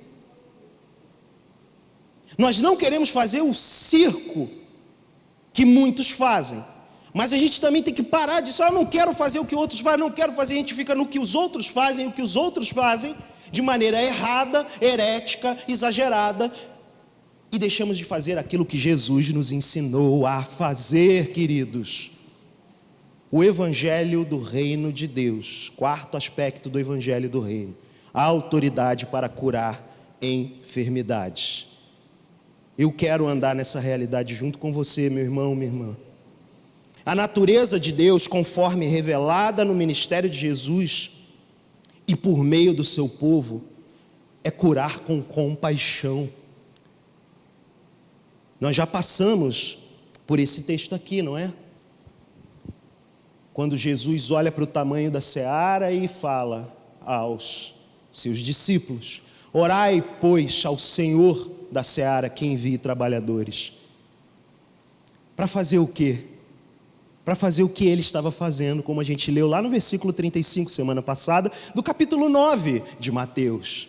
Nós não queremos fazer o circo que muitos fazem, mas a gente também tem que parar disso. Eu não quero fazer o que outros fazem, não quero fazer. A gente fica no que os outros fazem, o que os outros fazem de maneira errada, herética, exagerada, e deixamos de fazer aquilo que Jesus nos ensinou a fazer, queridos. O Evangelho do Reino de Deus, 4º aspecto do Evangelho do Reino, a autoridade para curar enfermidades. Eu quero andar nessa realidade junto com você, meu irmão, minha irmã. A natureza de Deus, conforme revelada no ministério de Jesus e por meio do seu povo, é curar com compaixão. Nós já passamos por esse texto aqui, não é? Quando Jesus olha para o tamanho da seara e fala aos seus discípulos: orai, pois, ao Senhor da seara que envie trabalhadores. Para fazer o quê? Para fazer o que ele estava fazendo, como a gente leu lá no versículo 35, semana passada, do capítulo 9 de Mateus.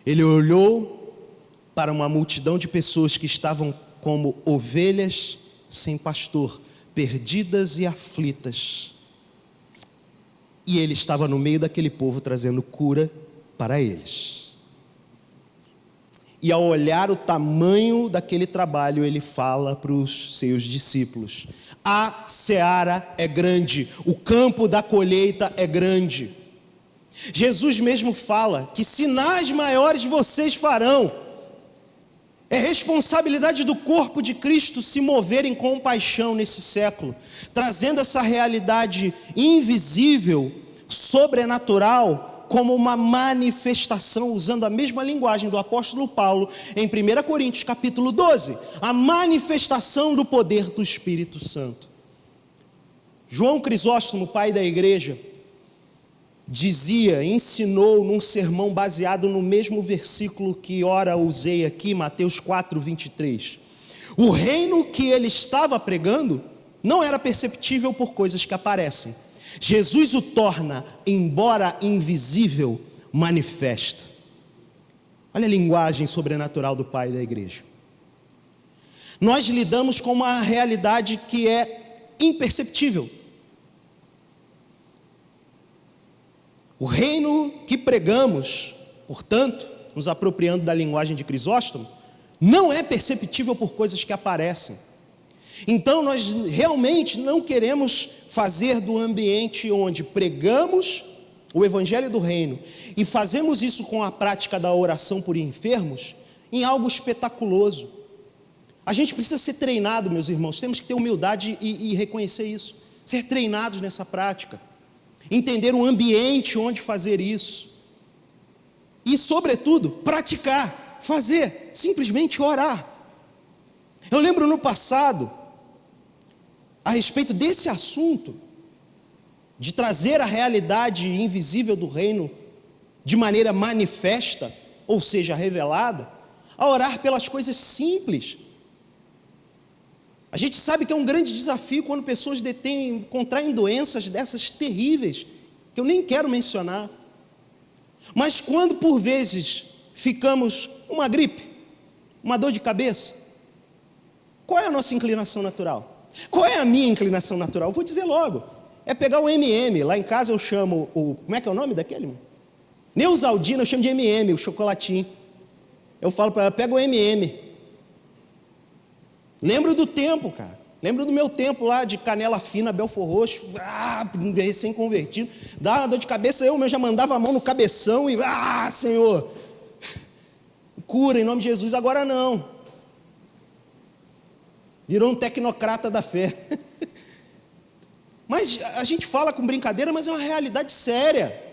Ele olhou para uma multidão de pessoas que estavam como ovelhas sem pastor, perdidas e aflitas. E ele estava no meio daquele povo trazendo cura para eles. E ao olhar o tamanho daquele trabalho, ele fala para os seus discípulos: a seara é grande, o campo da colheita é grande. Jesus mesmo fala que sinais maiores vocês farão. É responsabilidade do corpo de Cristo se mover em compaixão nesse século, trazendo essa realidade invisível, sobrenatural, como uma manifestação, usando a mesma linguagem do apóstolo Paulo em 1 Coríntios capítulo 12, a manifestação do poder do Espírito Santo. João Crisóstomo, pai da igreja, ensinou num sermão baseado no mesmo versículo que ora usei aqui, Mateus 4:23. O reino que ele estava pregando não era perceptível por coisas que aparecem. Jesus o torna, embora invisível, manifesto. Olha a linguagem sobrenatural do pai da igreja. Nós lidamos com uma realidade que é imperceptível. O reino que pregamos, portanto, nos apropriando da linguagem de Crisóstomo, não é perceptível por coisas que aparecem. Então nós realmente não queremos fazer do ambiente onde pregamos o evangelho do reino e fazemos isso com a prática da oração por enfermos em algo espetaculoso. A gente precisa ser treinado, meus irmãos, temos que ter humildade e reconhecer isso, ser treinados nessa prática, entender o ambiente onde fazer isso e, sobretudo, praticar, fazer, simplesmente orar. Eu lembro no passado, a respeito desse assunto, de trazer a realidade invisível do reino de maneira manifesta, ou seja, revelada, a orar pelas coisas simples. A gente sabe que é um grande desafio quando pessoas contraem doenças dessas terríveis, que eu nem quero mencionar. Mas quando por vezes ficamos uma gripe, uma dor de cabeça, qual é a nossa inclinação natural? Qual é a minha inclinação natural? Eu vou dizer logo, é pegar o M&M, lá em casa eu chamo como é que é o nome daquele? Neusaldina, eu chamo de M&M, o chocolatinho. Eu falo para ela, pega o M&M. Lembro do tempo, cara. Lembro do meu tempo lá de canela fina, Belfor Roxo, recém-convertido. Dá uma dor de cabeça, eu já mandava a mão no cabeção e, Senhor, cura em nome de Jesus. Agora não. Virou um tecnocrata da fé. Mas a gente fala com brincadeira, mas é uma realidade séria.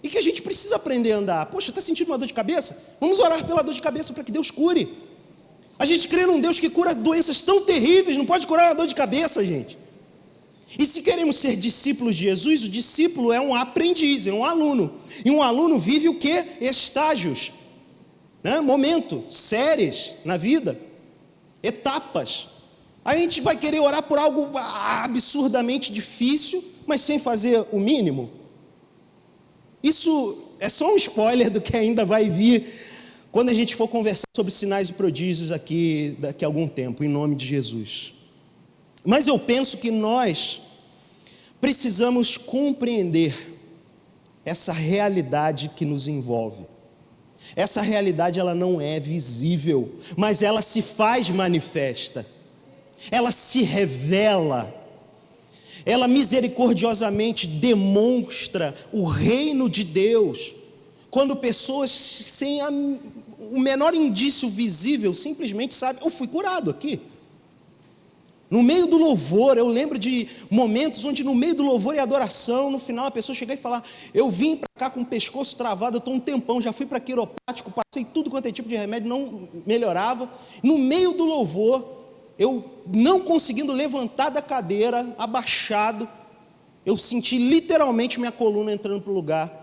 E que a gente precisa aprender a andar. Poxa, está sentindo uma dor de cabeça? Vamos orar pela dor de cabeça para que Deus cure. A gente crê num Deus que cura doenças tão terríveis, não pode curar uma dor de cabeça, gente. E se queremos ser discípulos de Jesus, o discípulo é um aprendiz, é um aluno. E um aluno vive o quê? Estágios, né? Momentos, séries na vida, etapas. Aí a gente vai querer orar por algo absurdamente difícil, mas sem fazer o mínimo. Isso é só um spoiler do que ainda vai vir quando a gente for conversar sobre sinais e prodígios aqui daqui a algum tempo, em nome de Jesus. Mas eu penso que nós precisamos compreender essa realidade que nos envolve. Essa realidade ela não é visível, mas ela se faz manifesta. Ela se revela, ela misericordiosamente demonstra o reino de Deus, quando pessoas sem o menor indício visível simplesmente sabem, eu fui curado aqui. No meio do louvor, eu lembro de momentos onde no meio do louvor e adoração, no final a pessoa chegar e falar, eu vim para cá com o pescoço travado, eu estou um tempão, já fui para quiroprático, passei tudo quanto é tipo de remédio, não melhorava. No meio do louvor, eu não conseguindo levantar da cadeira, abaixado, eu senti literalmente minha coluna entrando para o lugar.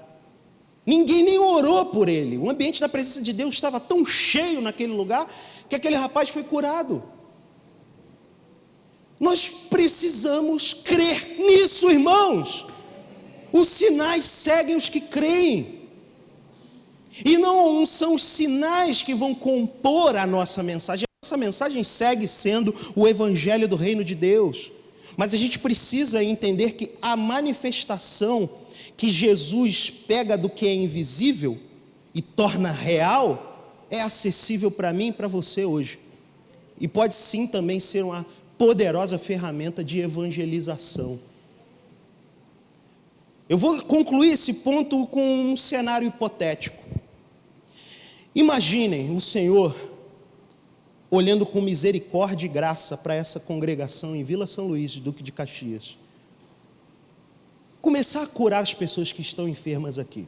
Ninguém nem orou por ele. O ambiente da presença de Deus estava tão cheio naquele lugar, que aquele rapaz foi curado. Nós precisamos crer nisso, irmãos. Os sinais seguem os que creem. E não são os sinais que vão compor a nossa mensagem. Essa mensagem segue sendo o evangelho do reino de Deus, mas a gente precisa entender que a manifestação que Jesus pega do que é invisível e torna real é acessível para mim e para você hoje. E pode sim também ser uma poderosa ferramenta de evangelização. Eu vou concluir esse ponto com um cenário hipotético. Imaginem o Senhor olhando com misericórdia e graça para essa congregação em Vila São Luís, Duque de Caxias. Começar a curar as pessoas que estão enfermas aqui.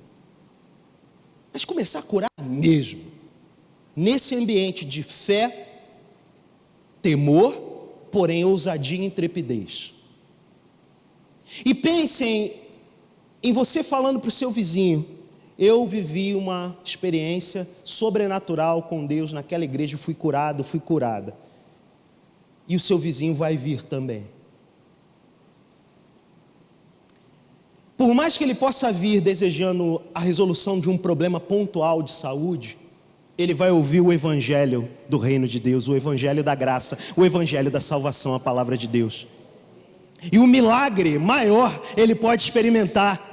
Mas começar a curar mesmo. Nesse ambiente de fé, temor, porém ousadia e intrepidez. E pensem em você falando para o seu vizinho: eu vivi uma experiência sobrenatural com Deus naquela igreja, fui curado, fui curada. E o seu vizinho vai vir também. Por mais que ele possa vir desejando a resolução de um problema pontual de saúde, ele vai ouvir o evangelho do reino de Deus, o evangelho da graça, o evangelho da salvação, a palavra de Deus. E o milagre maior ele pode experimentar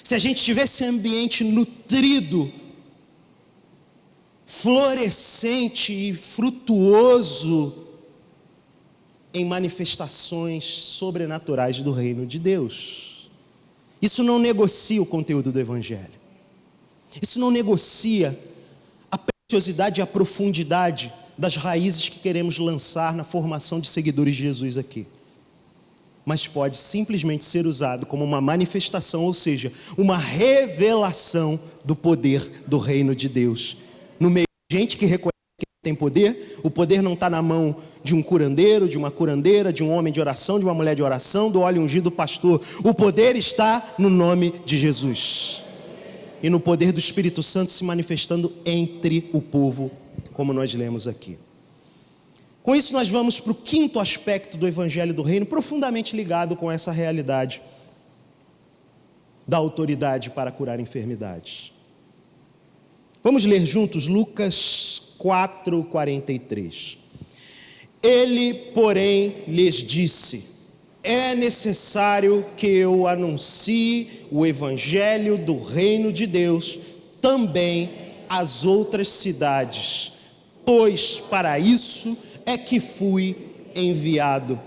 se a gente tiver esse ambiente nutrido, florescente e frutuoso em manifestações sobrenaturais do reino de Deus. Isso não negocia o conteúdo do evangelho. Isso não negocia a preciosidade e a profundidade das raízes que queremos lançar na formação de seguidores de Jesus aqui. Mas pode simplesmente ser usado como uma manifestação, ou seja, uma revelação do poder do reino de Deus. No meio de gente que reconhece que tem poder, o poder não está na mão de um curandeiro, de uma curandeira, de um homem de oração, de uma mulher de oração, do óleo ungido do pastor. O poder está no nome de Jesus. E no poder do Espírito Santo se manifestando entre o povo, como nós lemos aqui. Com isso nós vamos para o quinto aspecto do Evangelho do Reino, profundamente ligado com essa realidade da autoridade para curar enfermidades. Vamos ler juntos Lucas 4:43. Ele, porém, lhes disse: é necessário que eu anuncie o Evangelho do Reino de Deus também às outras cidades, pois para isso é que fui enviado.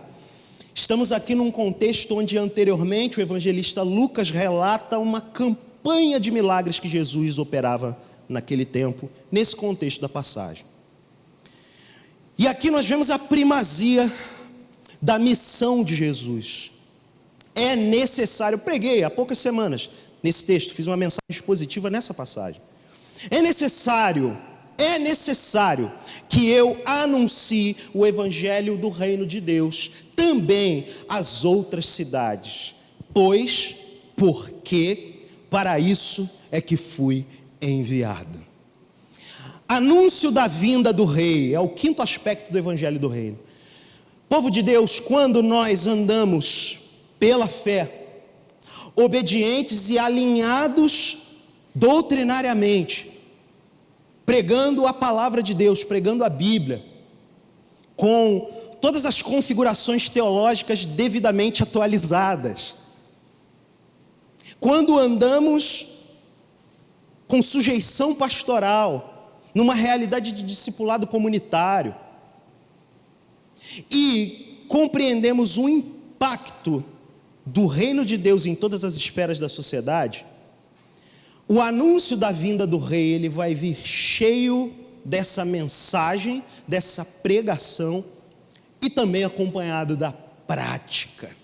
Estamos aqui num contexto onde anteriormente o evangelista Lucas relata uma campanha de milagres que Jesus operava naquele tempo, nesse contexto da passagem. E aqui nós vemos a primazia da missão de Jesus. É necessário, preguei há poucas semanas nesse texto, fiz uma mensagem expositiva nessa passagem. É necessário que eu anuncie o evangelho do reino de Deus também às outras cidades, porque para isso é que fui enviado. Anúncio da vinda do rei é o quinto aspecto do evangelho do reino. Povo de Deus, quando nós andamos pela fé, obedientes e alinhados doutrinariamente, pregando a palavra de Deus, pregando a Bíblia, com todas as configurações teológicas devidamente atualizadas, quando andamos com sujeição pastoral, numa realidade de discipulado comunitário, e compreendemos o impacto do reino de Deus em todas as esferas da sociedade, o anúncio da vinda do rei, ele vai vir cheio dessa mensagem, dessa pregação, e também acompanhado da prática.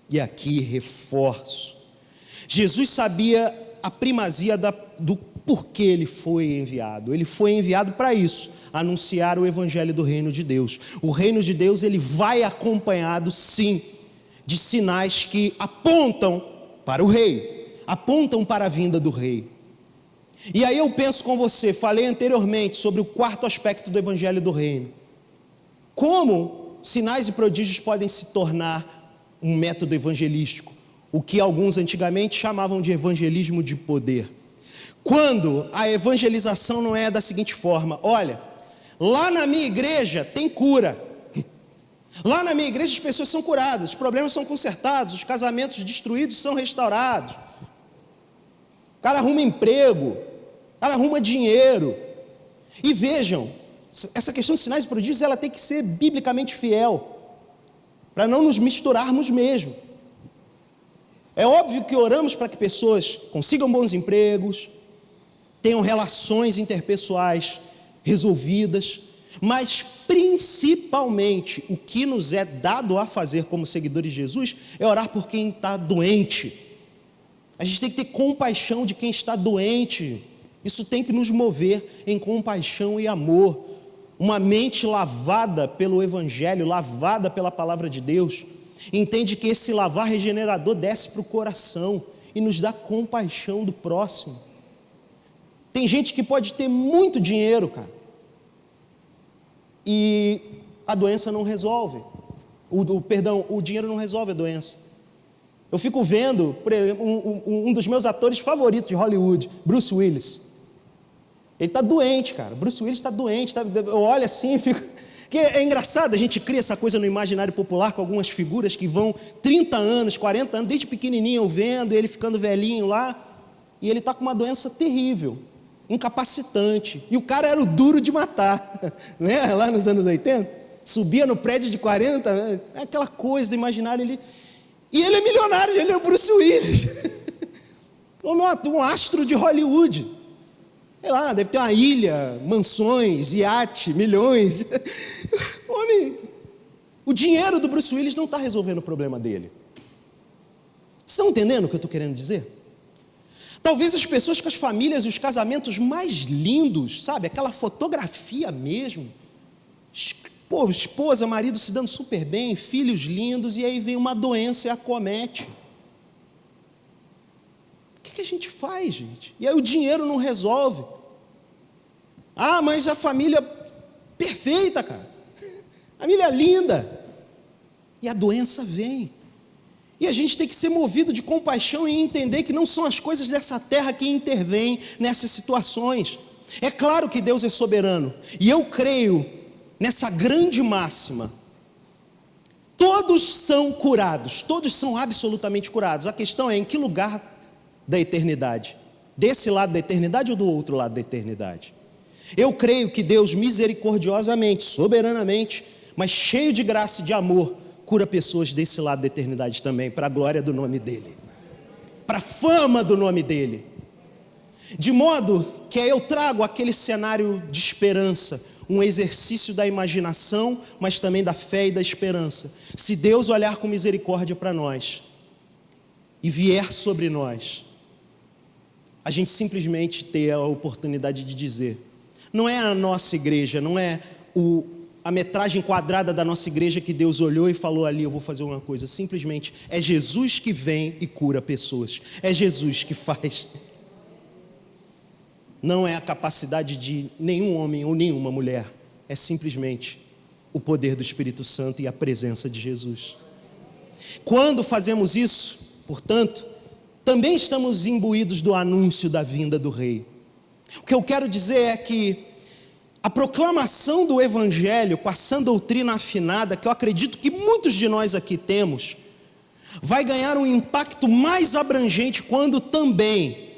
E aqui reforço, Jesus sabia a primazia do porquê ele foi enviado. Ele foi enviado para isso, anunciar o evangelho do reino de Deus. O reino de Deus, ele vai acompanhado sim de sinais que apontam para o rei, apontam para a vinda do rei. E aí eu penso com você, falei anteriormente sobre o quarto aspecto do evangelho do reino. Como sinais e prodígios podem se tornar um método evangelístico, o que alguns antigamente chamavam de evangelismo de poder. Quando a evangelização não é da seguinte forma: olha, lá na minha igreja tem cura, lá na minha igreja as pessoas são curadas, os problemas são consertados, os casamentos destruídos são restaurados, o cara arruma emprego, ela arruma dinheiro. E vejam, essa questão de sinais e prodígios, ela tem que ser biblicamente fiel, para não nos misturarmos mesmo. É óbvio que oramos para que pessoas consigam bons empregos, tenham relações interpessoais resolvidas, mas principalmente o que nos é dado a fazer como seguidores de Jesus é orar por quem está doente. A gente tem que ter compaixão de quem está doente. Isso tem que nos mover em compaixão e amor. Uma mente lavada pelo Evangelho, lavada pela palavra de Deus, entende que esse lavar regenerador desce para o coração e nos dá compaixão do próximo. Tem gente que pode ter muito dinheiro, cara, e a doença não resolve. O dinheiro não resolve a doença. Eu fico vendo, por exemplo, um dos meus atores favoritos de Hollywood, Bruce Willis. Ele está doente, cara. Bruce Willis está doente. Eu olho assim e fico... Que é engraçado, a gente cria essa coisa no imaginário popular com algumas figuras que vão 30 anos, 40 anos, desde pequenininho eu vendo, ele ficando velhinho lá, e ele está com uma doença terrível, incapacitante. E o cara era o duro de matar, né? Lá nos anos 80, subia no prédio de 40, é aquela coisa do imaginário. E ele é milionário, ele é o Bruce Willis, um astro de Hollywood. Sei lá, deve ter uma ilha, mansões, iate, milhões. Homem, o dinheiro do Bruce Willis não está resolvendo o problema dele. Vocês estão entendendo o que eu estou querendo dizer? Talvez as pessoas com as famílias e os casamentos mais lindos, sabe? Aquela fotografia mesmo. Pô, esposa, marido se dando super bem, filhos lindos, e aí vem uma doença e acomete. O que a gente faz, gente? E aí o dinheiro não resolve. Ah, mas a família perfeita, cara. A família linda. E a doença vem. E a gente tem que ser movido de compaixão e entender que não são as coisas dessa terra que intervêm nessas situações. É claro que Deus é soberano. E eu creio nessa grande máxima. Todos são curados. Todos são absolutamente curados. A questão é em que lugar da eternidade, desse lado da eternidade ou do outro lado da eternidade. Eu creio que Deus misericordiosamente, soberanamente, mas cheio de graça e de amor, cura pessoas desse lado da eternidade também, para a glória do nome dEle, para a fama do nome dEle, de modo que eu trago aquele cenário de esperança, um exercício da imaginação, mas também da fé e da esperança. Se Deus olhar com misericórdia para nós e vier sobre nós, a gente simplesmente ter a oportunidade de dizer, não é a nossa igreja, não é a metragem quadrada da nossa igreja que Deus olhou e falou ali, eu vou fazer uma coisa, simplesmente é Jesus que vem e cura pessoas, é Jesus que faz. Não é a capacidade de nenhum homem ou nenhuma mulher, é simplesmente o poder do Espírito Santo e a presença de Jesus. Quando fazemos isso, portanto, também estamos imbuídos do anúncio da vinda do Rei. O que eu quero dizer é que a proclamação do Evangelho com a sã doutrina afinada, que eu acredito que muitos de nós aqui temos, vai ganhar um impacto mais abrangente quando também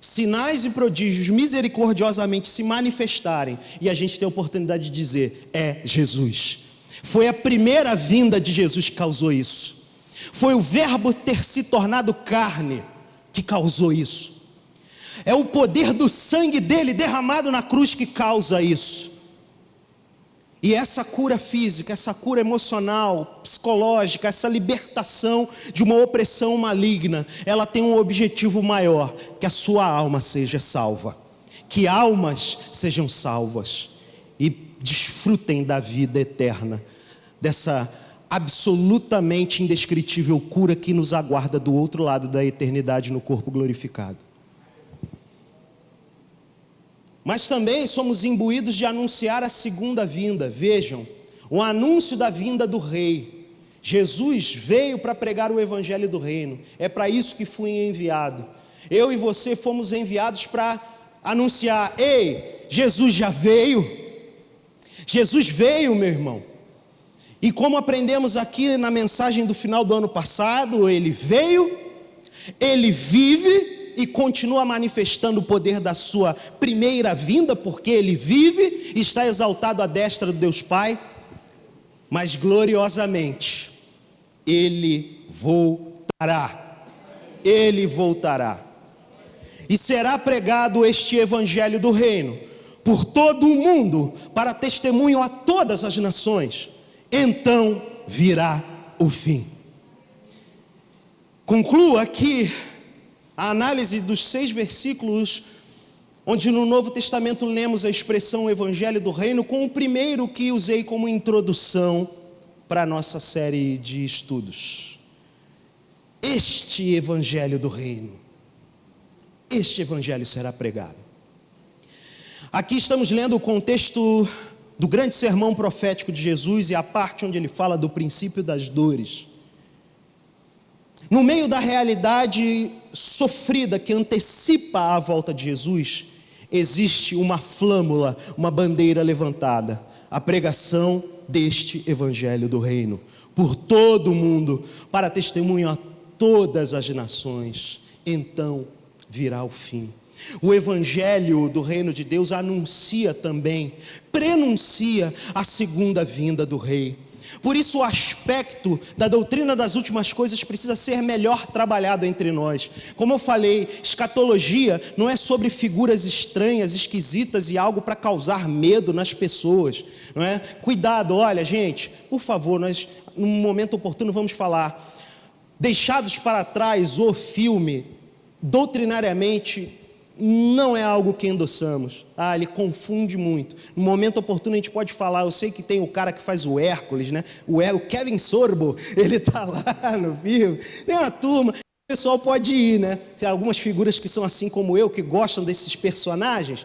sinais e prodígios misericordiosamente se manifestarem e a gente tem a oportunidade de dizer, é Jesus. Foi a primeira vinda de Jesus que causou isso. Foi o verbo ter se tornado carne que causou isso. É o poder do sangue dele derramado na cruz que causa isso. E essa cura física, essa cura emocional, psicológica, essa libertação de uma opressão maligna, ela tem um objetivo maior, que a sua alma seja salva. Que almas sejam salvas e desfrutem da vida eterna, dessa absolutamente indescritível cura que nos aguarda do outro lado da eternidade no corpo glorificado. Mas também somos imbuídos de anunciar a segunda vinda. Vejam, o anúncio da vinda do Rei. Jesus veio para pregar o Evangelho do Reino. É para isso que fui enviado. Eu e você fomos enviados para anunciar, ei, Jesus já veio. Jesus veio, meu irmão. E como aprendemos aqui na mensagem do final do ano passado, Ele veio, Ele vive e continua manifestando o poder da sua primeira vinda, porque ele vive e está exaltado à destra do Deus Pai, mas gloriosamente ele voltará. Ele voltará. E será pregado este evangelho do reino por todo o mundo, para testemunho a todas as nações. Então virá o fim. Concluo aqui a análise dos 6 versículos, onde no Novo Testamento lemos a expressão Evangelho do Reino, com o primeiro que usei como introdução para a nossa série de estudos. Este Evangelho do Reino, este Evangelho será pregado. Aqui estamos lendo o contexto do grande sermão profético de Jesus e a parte onde ele fala do princípio das dores. No meio da realidade sofrida que antecipa a volta de Jesus, existe uma flâmula, uma bandeira levantada, a pregação deste Evangelho do Reino, por todo o mundo, para testemunho a todas as nações. Então virá o fim. O Evangelho do Reino de Deus anuncia também, prenuncia a segunda vinda do Rei. Por isso o aspecto da doutrina das últimas coisas precisa ser melhor trabalhado entre nós. Como eu falei, escatologia não é sobre figuras estranhas, esquisitas e algo para causar medo nas pessoas, não é? Cuidado, olha gente, por favor, nós num momento oportuno vamos falar. Deixados para trás, o filme, doutrinariamente, não é algo que endossamos. Ele confunde muito. No momento oportuno a gente pode falar. Eu sei que tem o cara que faz o Hércules, né? O Kevin Sorbo, ele está lá no filme. Tem uma turma, o pessoal pode ir, né? Tem algumas figuras que são assim como eu, que gostam desses personagens.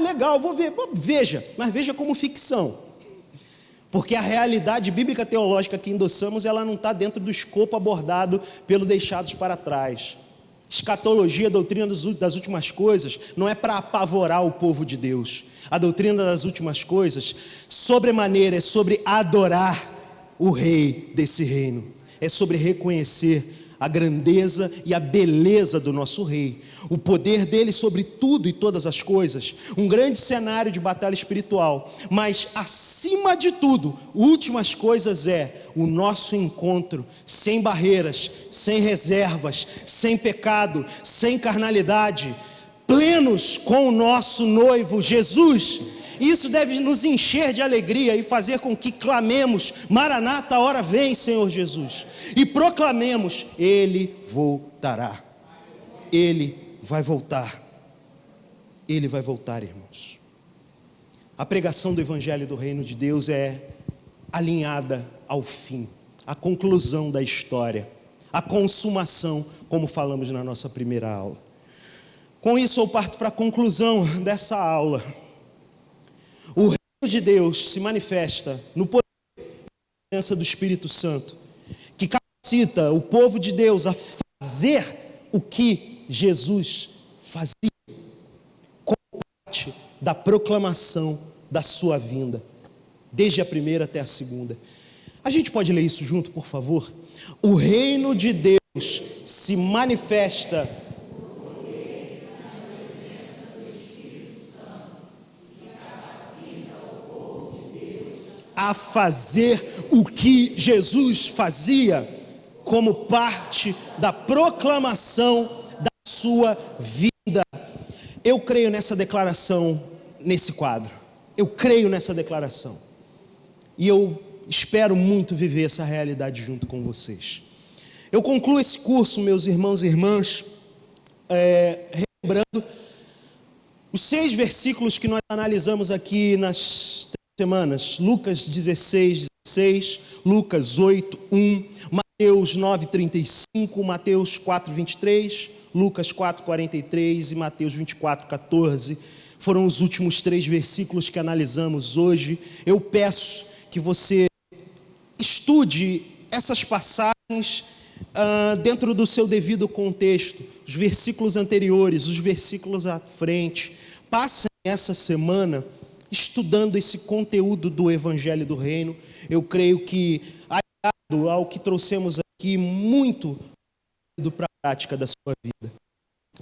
Legal, vou ver. Veja, mas veja como ficção. Porque a realidade bíblica teológica que endossamos, ela não está dentro do escopo abordado pelo Deixados para Trás. Escatologia, a doutrina das últimas coisas, não é para apavorar o povo de Deus. A doutrina das últimas coisas, sobremaneira, é sobre adorar o Rei desse reino. É sobre reconhecer a grandeza e a beleza do nosso Rei, o poder dele sobre tudo e todas as coisas, um grande cenário de batalha espiritual, mas acima de tudo, últimas coisas é o nosso encontro sem barreiras, sem reservas, sem pecado, sem carnalidade, plenos com o nosso noivo Jesus. Isso deve nos encher de alegria e fazer com que clamemos: Maranata, a hora vem, Senhor Jesus, e proclamemos: Ele voltará. Ele vai voltar. Ele vai voltar, irmãos. A pregação do Evangelho do Reino de Deus é alinhada ao fim, à conclusão da história, à consumação, como falamos na nossa primeira aula. Com isso eu parto para a conclusão dessa aula. O reino de Deus se manifesta no poder e presença do Espírito Santo, que capacita o povo de Deus a fazer o que Jesus fazia, como parte da proclamação da sua vinda, desde a primeira até a segunda. A gente pode ler isso junto, por favor? O reino de Deus se manifesta a fazer o que Jesus fazia, como parte da proclamação da sua vida. Eu creio nessa declaração, nesse quadro. Eu creio nessa declaração. E eu espero muito viver essa realidade junto com vocês. Eu concluo esse curso, meus irmãos e irmãs, relembrando os 6 versículos que nós analisamos aqui nas semanas: Lucas 16:16, Lucas 8:1, Mateus 9:35, Mateus 4:23, Lucas 4:43 e Mateus 24:14. Foram os últimos 3 versículos que analisamos hoje. Eu peço que você estude essas passagens dentro do seu devido contexto, os versículos anteriores, os versículos à frente. Passem essa semana estudando esse conteúdo do Evangelho do Reino. Eu creio que, aliado ao que trouxemos aqui, muito para a prática da sua vida.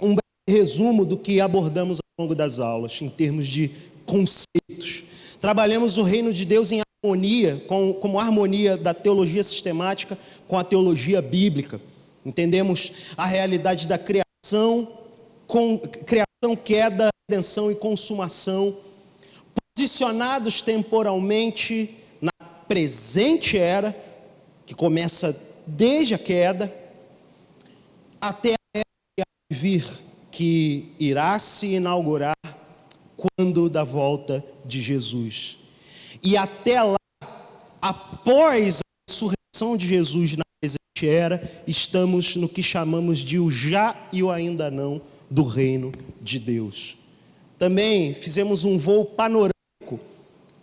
um breve resumo do que abordamos ao longo das aulas, em termos de conceitos. Trabalhamos o reino de Deus em harmonia, como harmonia da teologia sistemática com a teologia bíblica. Entendemos a realidade da criação, queda, redenção e consumação, posicionados temporalmente na presente era, que começa desde a queda, até a era vir, que irá se inaugurar quando da volta de Jesus. E até lá, após a ressurreição de Jesus na presente era, estamos no que chamamos de o já e o ainda não do reino de Deus. Também fizemos um voo panorâmico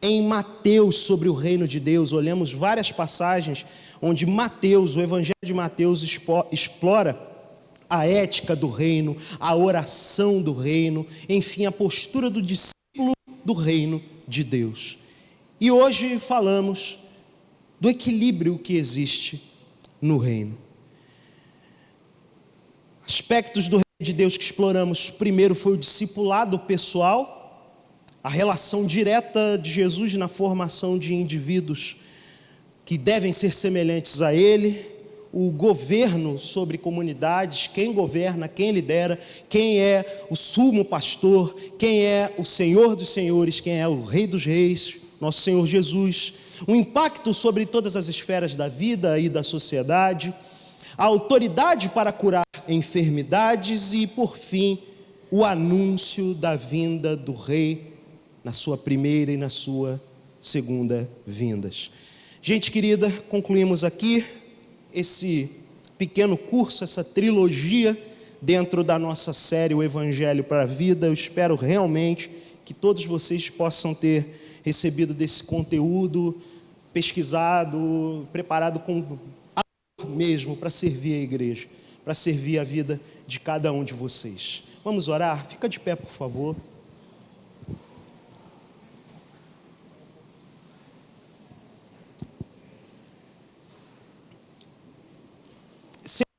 em Mateus sobre o reino de Deus. Olhamos várias passagens onde Mateus, o Evangelho de Mateus, explora a ética do reino, a oração do reino, enfim, a postura do discípulo do reino de Deus. E hoje falamos do equilíbrio que existe no reino. Aspectos do reino de Deus que exploramos, primeiro foi o discipulado pessoal, a relação direta de Jesus na formação de indivíduos que devem ser semelhantes a Ele, o governo sobre comunidades, quem governa, quem lidera, quem é o sumo pastor, quem é o Senhor dos senhores, quem é o Rei dos reis, nosso Senhor Jesus, o impacto sobre todas as esferas da vida e da sociedade, a autoridade para curar enfermidades e, por fim, o anúncio da vinda do Rei na sua primeira e na sua segunda vindas. Gente querida, concluímos aqui esse pequeno curso, essa trilogia dentro da nossa série O Evangelho para a Vida. Eu espero realmente que todos vocês possam ter recebido desse conteúdo, pesquisado, preparado com amor mesmo para servir a igreja, para servir a vida de cada um de vocês. Vamos orar? Fica de pé, por favor.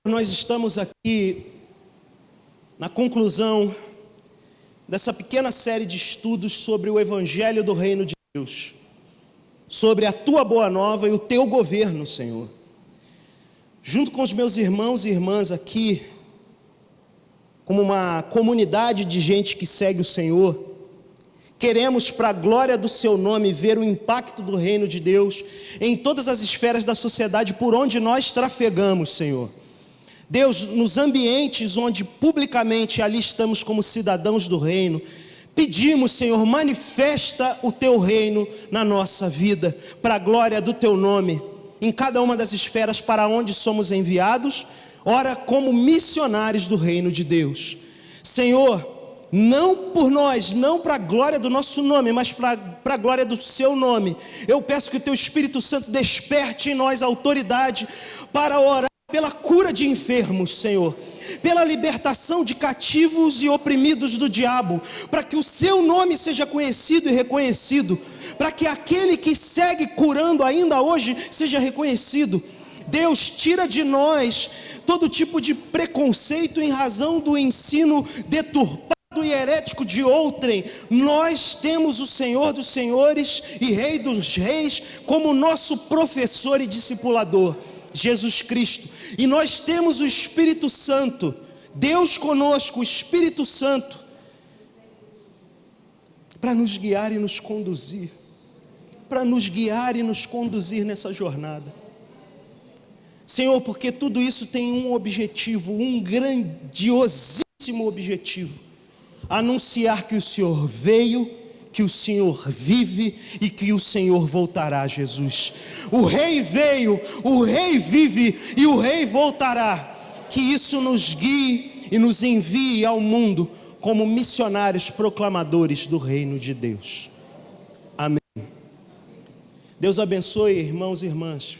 Nós estamos aqui na conclusão dessa pequena série de estudos sobre o Evangelho do Reino de Deus, sobre a Tua boa nova e o Teu governo, Senhor. Junto com os meus irmãos e irmãs aqui, como uma comunidade de gente que segue o Senhor, queremos, para a glória do Seu nome, ver o impacto do Reino de Deus em todas as esferas da sociedade por onde nós trafegamos, Senhor. Deus, nos ambientes onde publicamente ali estamos como cidadãos do reino, pedimos, Senhor, manifesta o Teu reino na nossa vida, para a glória do Teu nome, em cada uma das esferas para onde somos enviados, ora como missionários do reino de Deus. Senhor, não por nós, não para a glória do nosso nome, mas para a glória do Seu nome, eu peço que o Teu Espírito Santo desperte em nós autoridade para orar pela cura de enfermos, Senhor, pela libertação de cativos e oprimidos do diabo, para que o Seu nome seja conhecido e reconhecido, para que aquele que segue curando ainda hoje seja reconhecido. Deus, tira de nós todo tipo de preconceito em razão do ensino deturpado e herético de outrem. Nós temos o Senhor dos senhores e Rei dos reis como nosso professor e discipulador, Jesus Cristo, e nós temos o Espírito Santo, Deus conosco, o Espírito Santo, para nos guiar e nos conduzir, nessa jornada, Senhor, porque tudo isso tem um objetivo, um grandiosíssimo objetivo: anunciar que o Senhor veio, que o Senhor vive e que o Senhor voltará, Jesus. O Rei veio, o Rei vive e o Rei voltará. Que isso nos guie e nos envie ao mundo como missionários proclamadores do reino de Deus. Amém. Deus abençoe, irmãos e irmãs.